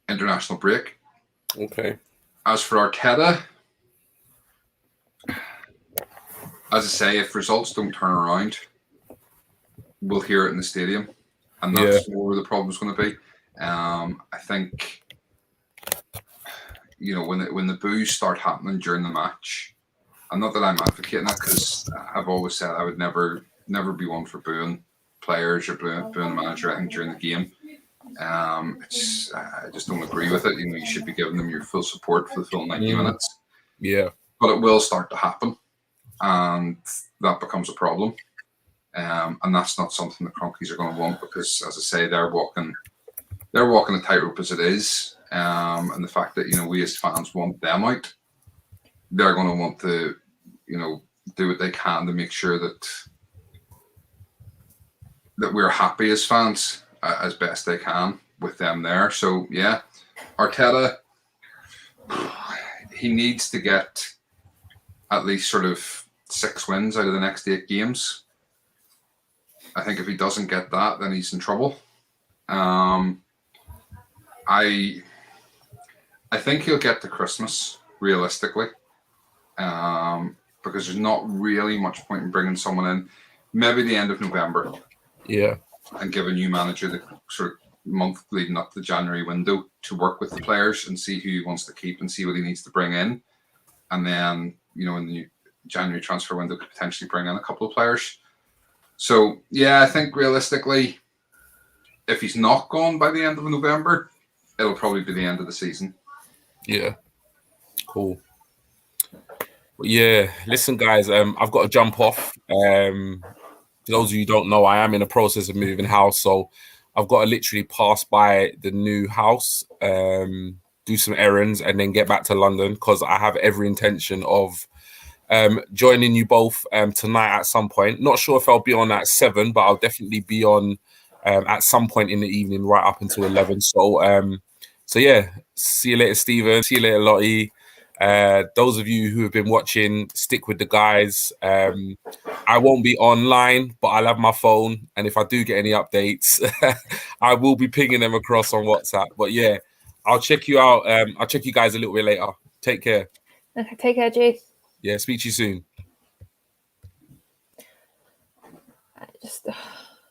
international break. Okay. As for Arteta, as I say, if results don't turn around, we'll hear it in the stadium, and that's where the problem's going to be. I think, when the boos start happening during the match, and not that I'm advocating that, because I've always said I would never be one for booing players or booing the manager, I think, during the game. I just don't agree with it. You should be giving them your full support for the full 90 minutes. Yeah. But it will start to happen, and that becomes a problem. And that's not something the Cronkies are going to want, because, as I say, they're walking a tightrope as it is. And the fact that we as fans want them out, they're going to want to do what they can to make sure that we're happy as fans as best they can with them there. So yeah, Arteta, he needs to get at least sort of 6 wins out of the next 8 games. I think if he doesn't get that, then he's in trouble. I think he'll get to Christmas, realistically, because there's not really much point in bringing someone in. Maybe the end of November. Yeah. And give a new manager the sort of month leading up to the January window to work with the players and see who he wants to keep and see what he needs to bring in. And then, in the January transfer window, could potentially bring in a couple of players. So, yeah, I think realistically, if he's not gone by the end of November, it'll probably be the end of the season. Yeah. Cool. Well, yeah. Listen, guys, I've got to jump off. For those of you who don't know, I am in the process of moving house, so I've got to literally pass by the new house, do some errands, and then get back to London, because I have every intention of joining you both tonight at some point. Not sure if I'll be on at 7, but I'll definitely be on at some point in the evening, right up until 11. So yeah, see you later, Stephen. See you later, Lottie. Those of you who have been watching, stick with the guys. I won't be online, but I'll have my phone, and if I do get any updates, I will be pinging them across on WhatsApp. But yeah, I'll check you out. I'll check you guys a little bit later. Take care. Okay, take care, G. Yeah, speak to you soon.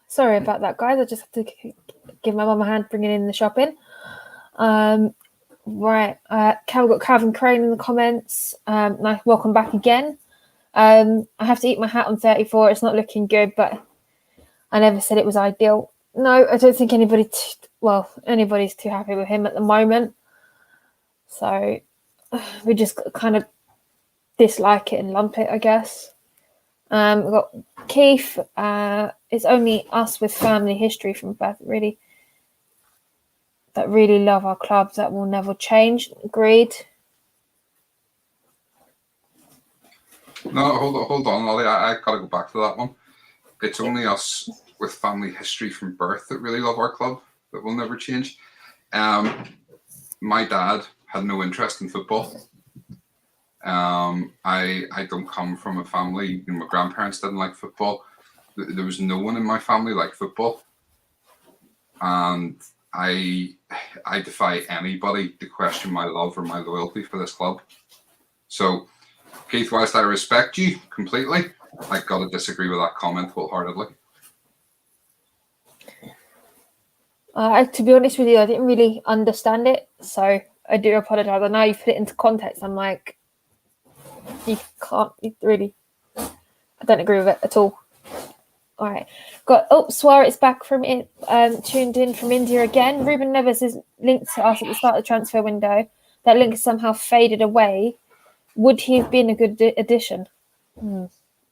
Sorry about that, guys. I just have to give my mum a hand bringing in the shopping. Right, Cal got Calvin Crane in the comments. Nice, welcome back again. I have to eat my hat on 34. It's not looking good, but I never said it was ideal. No, I don't think anybody's too happy with him at the moment. So we just kind of dislike it and lump it, I guess. We've got Keith. It's only us with family history from birth, really, that really love our clubs, that will never change. Agreed. No, hold on, Ollie. I got to go back to that one. It's only us with family history from birth that really love our club. That will never change. My dad had no interest in football. I don't come from a family. My grandparents didn't like football. There was no one in my family like football, and I defy anybody to question my love or my loyalty for this club. So, Keith, whilst I respect you completely, I got to disagree with that comment wholeheartedly. To be honest with you, I didn't really understand it, so I do apologise. I know you put it into context. I'm like, you really. I don't agree with it at all. All right, Suarez back from it. Tuned in from India again. Ruben Neves is linked to us at the start of the transfer window. That link has somehow faded away. Would he have been a good addition?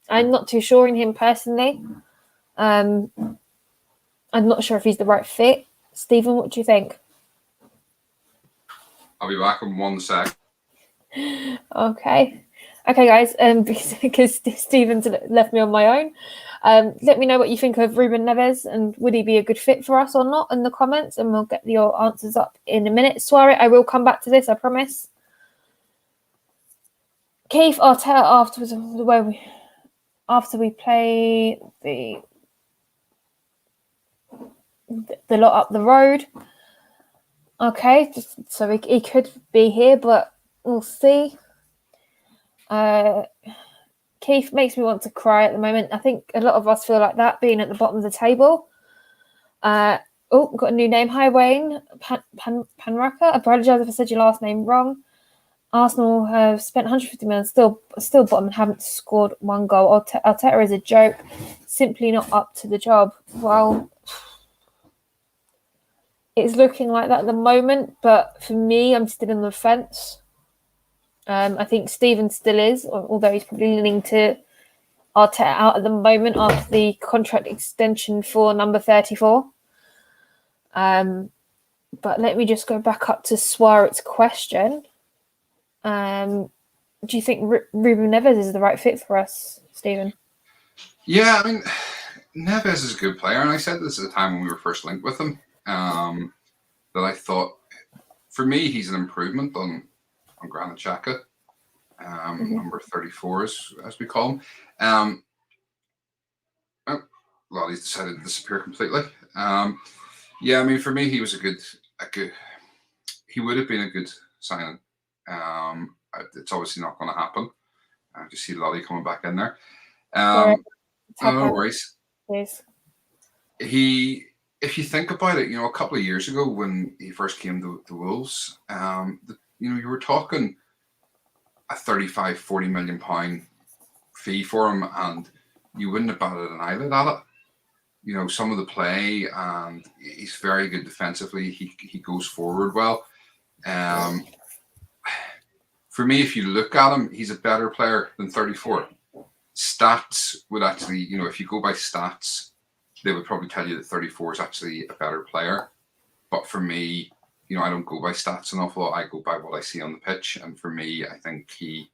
I'm not too sure in him personally. I'm not sure if he's the right fit. Stephen, what do you think? I'll be back in 1 sec. Okay, guys. Because Stephen's left me on my own. Let me know what you think of Ruben Neves and would he be a good fit for us or not in the comments, and we'll get your answers up in a minute. Suarez, I will come back to this, I promise. Keith Arteta afterwards, after we play the lot up the road. Okay, so he could be here, but we'll see. Keith makes me want to cry at the moment. I think a lot of us feel like that, being at the bottom of the table. Got a new name. Hi, Wayne. Panraka. I apologise if I said your last name wrong. Arsenal have spent 150 million, still bottom and haven't scored one goal. Arteta is a joke. Simply not up to the job. Well, it's looking like that at the moment, but for me, I'm still on the fence. I think Stephen still is, although he's probably leaning to Arteta out at the moment after the contract extension for number 34. But let me just go back up to Suarez's question. Do you think Ruben Neves is the right fit for us, Stephen? Yeah, I mean, Neves is a good player, and I said this at the time when we were first linked with him, that I thought, for me, he's an improvement on Granit Xhaka, number 34, as we call him. Lottie's decided to disappear completely. Yeah, I mean, for me, he was a good. He would have been a good signing. It's obviously not going to happen. I just see Lottie coming back in there. No worries. Please. If you think about it, a couple of years ago when he first came to Wolves, you were talking a 35, 40 million pound fee for him, and you wouldn't have batted an eyelid at it. Some of the play, and he's very good defensively. He goes forward well. For me, if you look at him, he's a better player than 34. Stats would actually, if you go by stats, they would probably tell you that 34 is actually a better player. But for me, I don't go by stats an awful lot. I go by what I see on the pitch. And for me, I think he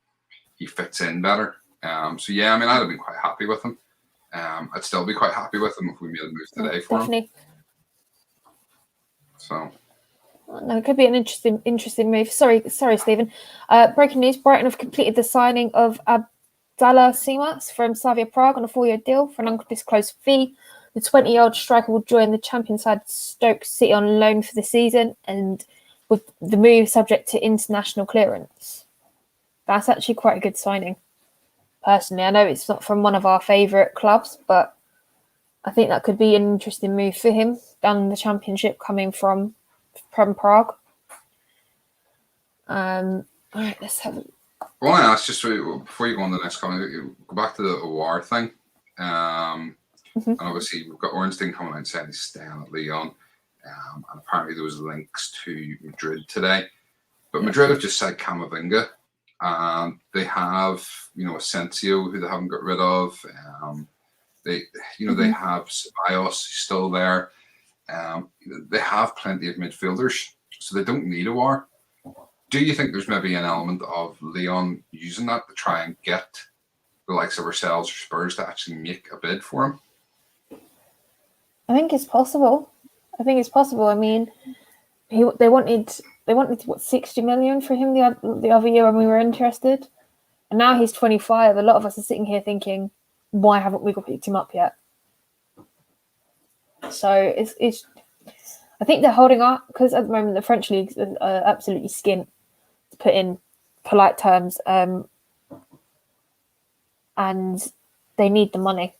fits in better. So, yeah, I mean, I'd have been quite happy with him. I'd still be quite happy with him if we made a move today for him. So... No, it could be an interesting move. Sorry, Stephen. Breaking news: Brighton have completed the signing of Abdallah Simas from Slavia Prague on a 4-year deal for an undisclosed fee. The 20-year-old striker will join the champion side Stoke City on loan for the season, and with the move subject to international clearance. That's actually quite a good signing. Personally, I know it's not from one of our favourite clubs, but I think that could be an interesting move for him down in the Championship, coming from Prague. All right, let's have. I want to ask, just before you go on to the next comment, go back to the Awar thing. And obviously we've got Ornstein coming out and saying he's staying at Lyon, and apparently there was links to Madrid today. But Madrid have just said Camavinga, and they have Asensio, who they haven't got rid of. They have Ceballos, who's still there. They have plenty of midfielders, so they don't need a war. Do you think there's maybe an element of Lyon using that to try and get the likes of ourselves or Spurs to actually make a bid for him? I think it's possible. I mean, they wanted what 60 million for him the other year when we were interested, and now he's 25. A lot of us are sitting here thinking, why haven't we picked him up yet? So it's. I think they're holding up because at the moment the French leagues are absolutely skint, to put in polite terms, and they need the money.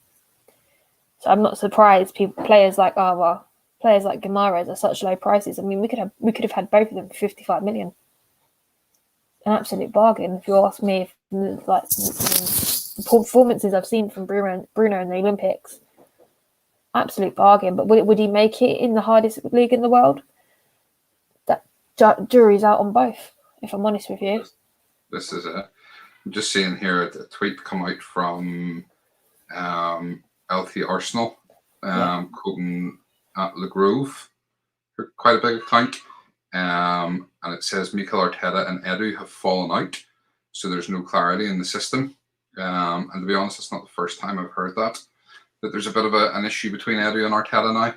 So I'm not surprised players like Guimaraes are such low prices. I mean, we could have had both of them for 55 million. An absolute bargain, if you ask me. Like the performances I've seen from Bruno in the Olympics, absolute bargain. But would he make it in the hardest league in the world? That jury's out on both, if I'm honest with you. This is it. I'm just seeing here a tweet come out from LT Arsenal, quoting at Le Grove, quite a big account, and it says Mikel Arteta and Edu have fallen out, so there's no clarity in the system. And to be honest, it's not the first time I've heard that there's a bit of an issue between Edu and Arteta now.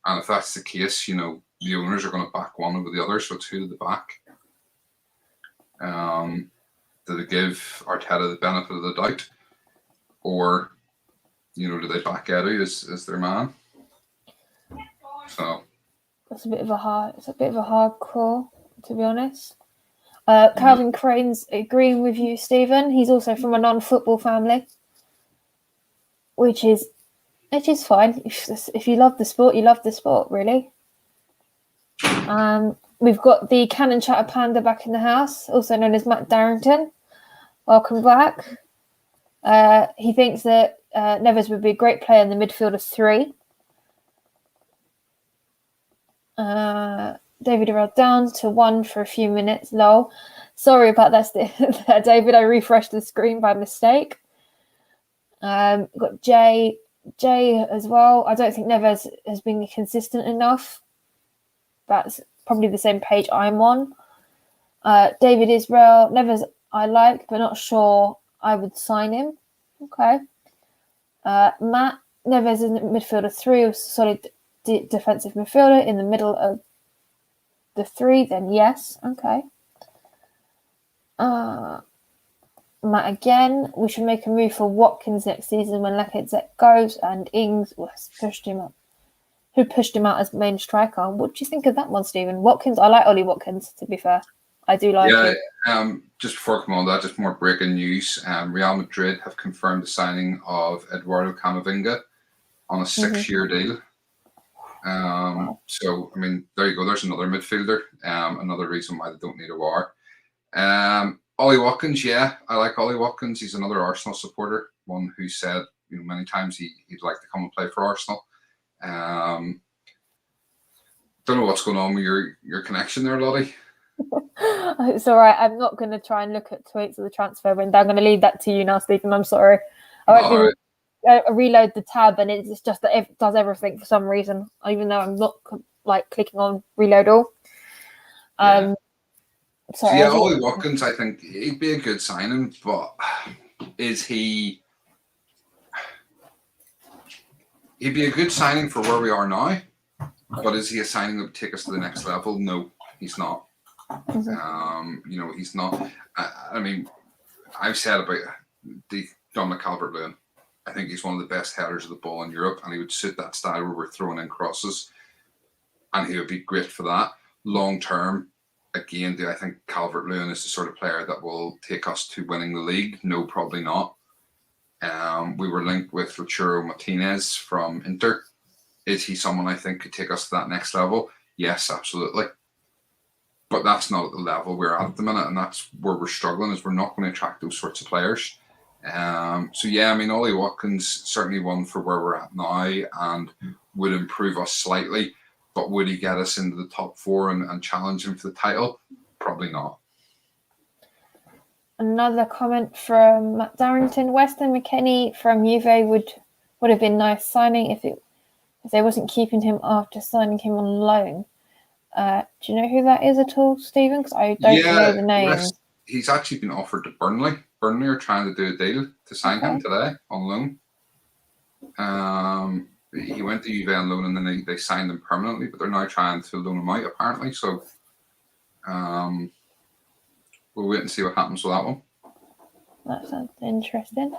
And if that's the case, the owners are going to back one over the other, so it's who do they back? Do they give Arteta the benefit of the doubt, or do they back Edu as their man? So it's a bit of a hard call, to be honest. Calvin Crane's agreeing with you, Stephen. He's also from a non-football family, which is fine. If you love the sport, you love the sport, really. We've got the Cannon Chatter Panda back in the house, also known as Matt Darrington. Welcome back. He thinks that Neves would be a great player in the midfield of three. David Arrell down to 1 for a few minutes. Lol. Sorry about that, David. I refreshed the screen by mistake. Got Jay as well. I don't think Neves has been consistent enough. That's probably the same page I'm on. David Israel, Neves I like, but not sure I would sign him. Okay. Matt, Neves in the midfield of three, was a solid defensive midfielder in the middle of the three, then yes. Okay. Matt again, we should make a move for Watkins next season when Lacazette goes and Ings pushed him up. Who pushed him out as main striker? What do you think of that one, Stephen? Watkins, I like Ollie Watkins, to be fair. I do like him. Just before I come on that, just more breaking news. Real Madrid have confirmed the signing of Eduardo Camavinga on a 6-year deal. So, I mean, there you go. There's another midfielder. Another reason why they don't need a war. Ollie Watkins, yeah, I like Ollie Watkins. He's another Arsenal supporter, one who said many times he'd like to come and play for Arsenal. Don't know what's going on with your connection there, Lottie. It's all right. I'm not going to try and look at tweets of the transfer window. I'm going to leave that to you now, Stephen. I'm sorry. I reload the tab and it's just that it does everything for some reason, even though I'm not clicking on reload all. Sorry. Yeah, Ollie Watkins, I think he'd be a good signing, but is he? He'd be a good signing for where we are now, but is he a signing that would take us to the next level? No, he's not. He's not. I mean, I've said about Dominic Calvert-Lewin. I think he's one of the best headers of the ball in Europe, and he would suit that style where we're throwing in crosses, and he would be great for that. Long term, again, do I think Calvert-Lewin is the sort of player that will take us to winning the league? No, probably not. We were linked with Rochero Martinez from Inter. Is he someone I think could take us to that next level? Yes, absolutely. But that's not at the level we're at the minute, and that's where we're struggling, is we're not going to attract those sorts of players. So yeah, I mean, Ollie Watkins, certainly one for where we're at now and would improve us slightly, but would he get us into the top four and challenge him for the title? Probably not. Another comment from Matt Darrington. Weston McKennie from Juve would have been nice signing if they wasn't keeping him after signing him on loan. Do you know who that is at all, Stephen? Because I don't know the name. he's actually been offered to Burnley. Burnley are trying to do a deal to sign him today on loan. He went to Juve on loan and then they signed him permanently, but they're now trying to loan him out apparently. So we'll wait and see what happens with that one. That sounds interesting.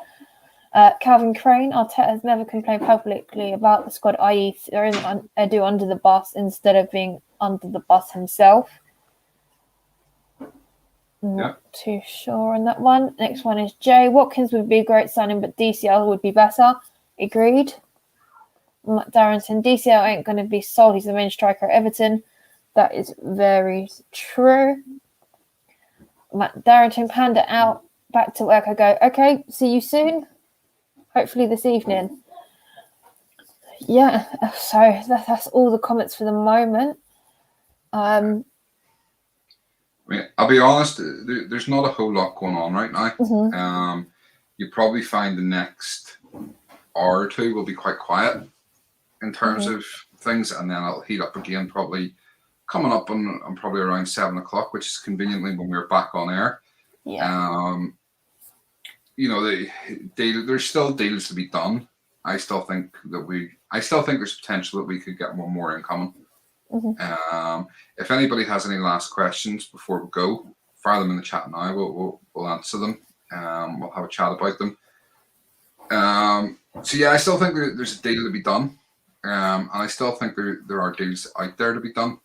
Calvin Crane, Arteta has never complained publicly about the squad, i.e. throwing Edu under the bus instead of being under the bus himself. Not too sure on that one. Next one is Jay. Watkins would be a great signing, but DCL would be better. Agreed. Matt Darrington, DCL ain't going to be sold. He's the main striker at Everton. That is very true. Matt Darrington, Panda out. Back to work I go. Okay, see you soon. Hopefully this evening. Yeah, so that's all the comments for the moment. I mean, I'll be honest, there's not a whole lot going on right now. Mm-hmm. You probably find the next hour or two will be quite quiet in terms of things, and then I'll heat up again probably coming up on probably around 7 o'clock, which is conveniently when we're back on air. Yeah. There's still deals to be done. I still think there's potential that we could get one more incoming. Mm-hmm. If anybody has any last questions before we go, fire them in the chat now. We'll answer them. We'll have a chat about them. So yeah, I still think there's a deal to be done, and I still think there are deals out there to be done.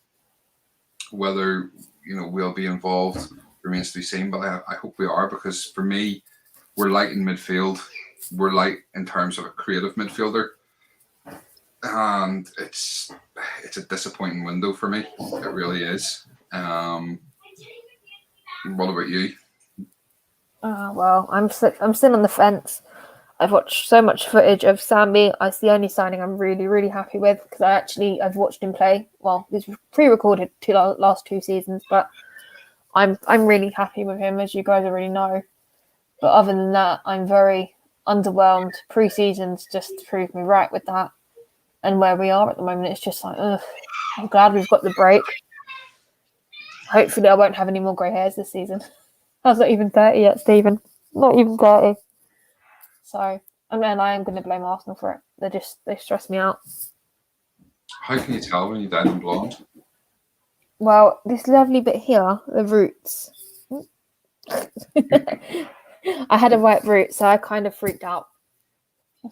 Whether we'll be involved remains to be seen, but I hope we are, because for me, we're light in midfield. We're light in terms of a creative midfielder, and it's a disappointing window for me. It really is. What about you? Well, I'm still on the fence. I've watched so much footage of Sambi. It's the only signing I'm really, really happy with, because I've watched him play. Well, he's pre-recorded last 2 seasons, but I'm really happy with him, as you guys already know. But other than that, I'm very underwhelmed. Pre-seasons just proved me right with that. And where we are at the moment, it's just like, ugh, I'm glad we've got the break. Hopefully I won't have any more grey hairs this season. I was not even 30 yet, Stephen. Not even 30. So, and then I am going to blame Arsenal for it. They stress me out. How can you tell when you're dyed in blonde? Well, this lovely bit here, the roots. I had a white root, so I kind of freaked out.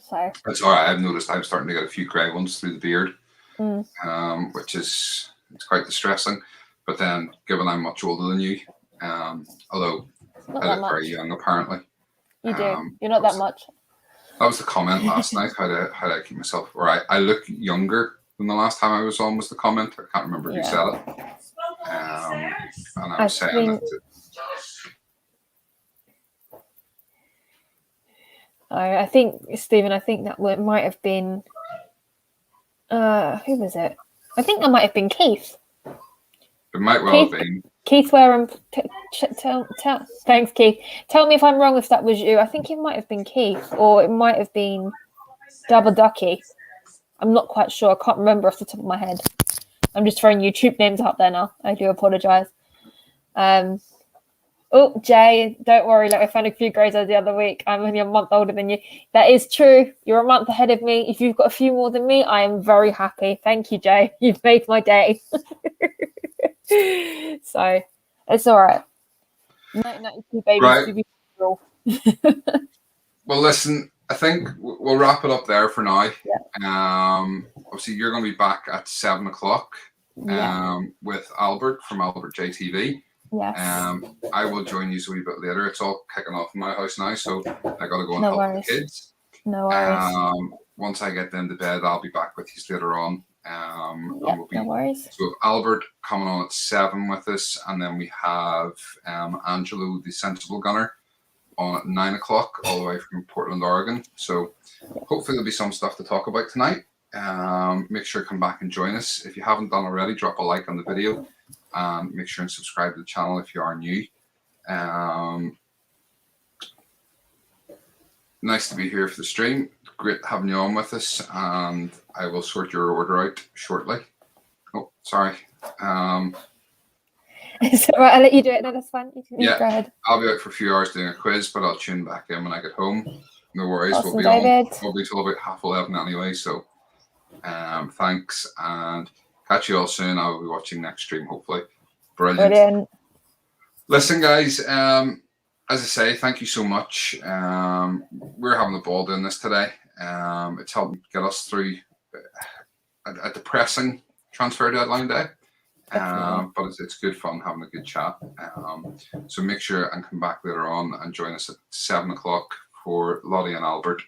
So it's all right. I've noticed I'm starting to get a few grey ones through the beard, which is quite distressing. But then, given I'm much older than you, although I look very young, apparently. You do. You're not that much. That was the comment last night. How do I keep myself? Or I look younger than the last time I was on. Was the comment? I can't remember who said it. And I was saying that. I think, Stephen, that might have been... who was it? I think that might have been Keith. It might well have been. Keith Wareham. Thanks, Keith. Tell me if I'm wrong if that was you. I think it might have been Keith, or it might have been Double Ducky. I'm not quite sure. I can't remember off the top of my head. I'm just throwing YouTube names out there now. I do apologise. Oh, Jay, don't worry. I found a few greys the other week. I'm only a month older than you. That is true. You're a month ahead of me. If you've got a few more than me, I am very happy. Thank you, Jay. You've made my day. So, it's all right. 1992 babies. Right. Well, listen, I think we'll wrap it up there for now. Yeah. Obviously, you're going to be back at 7 o'clock with Albert from Albert JTV. Yes. I will join you a wee bit later. It's all kicking off in my house now, so I got to go and help the kids. No worries. Once I get them to bed, I'll be back with you later on. No worries. So Albert coming on at 7 with us, and then we have Angelo, the sensible gunner, on at 9 o'clock, all the way from Portland, Oregon. So hopefully there'll be some stuff to talk about tonight. Make sure to come back and join us. If you haven't done already, drop a like on the video. Make sure and subscribe to the channel if you are new. Nice to be here for the stream. Great having you on with us, and I will sort your order out shortly. Oh, sorry. Is it right? I'll let you do it. No, that's fine. You can Yeah. go ahead. I'll be out for a few hours doing a quiz, but I'll tune back in when I get home. No worries. Awesome, We'll be David. on probably till about 11:30 anyway. So thanks, and catch you all soon. I'll be watching next stream, hopefully. Brilliant. Listen, guys, as I say, thank you so much. We're having a ball doing this today. It's helped get us through a depressing transfer deadline day. But it's good fun having a good chat. So make sure and come back later on and join us at 7 o'clock for Lottie and Albert.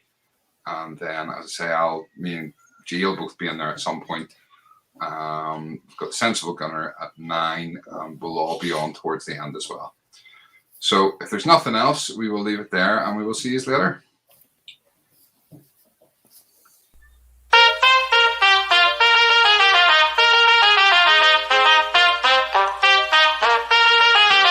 And then, as I say, me and G will both be in there at some point. We've got the Sensible Gunner at 9, and we'll all be on towards the end as well. So if there's nothing else, we will leave it there, and we will see you later.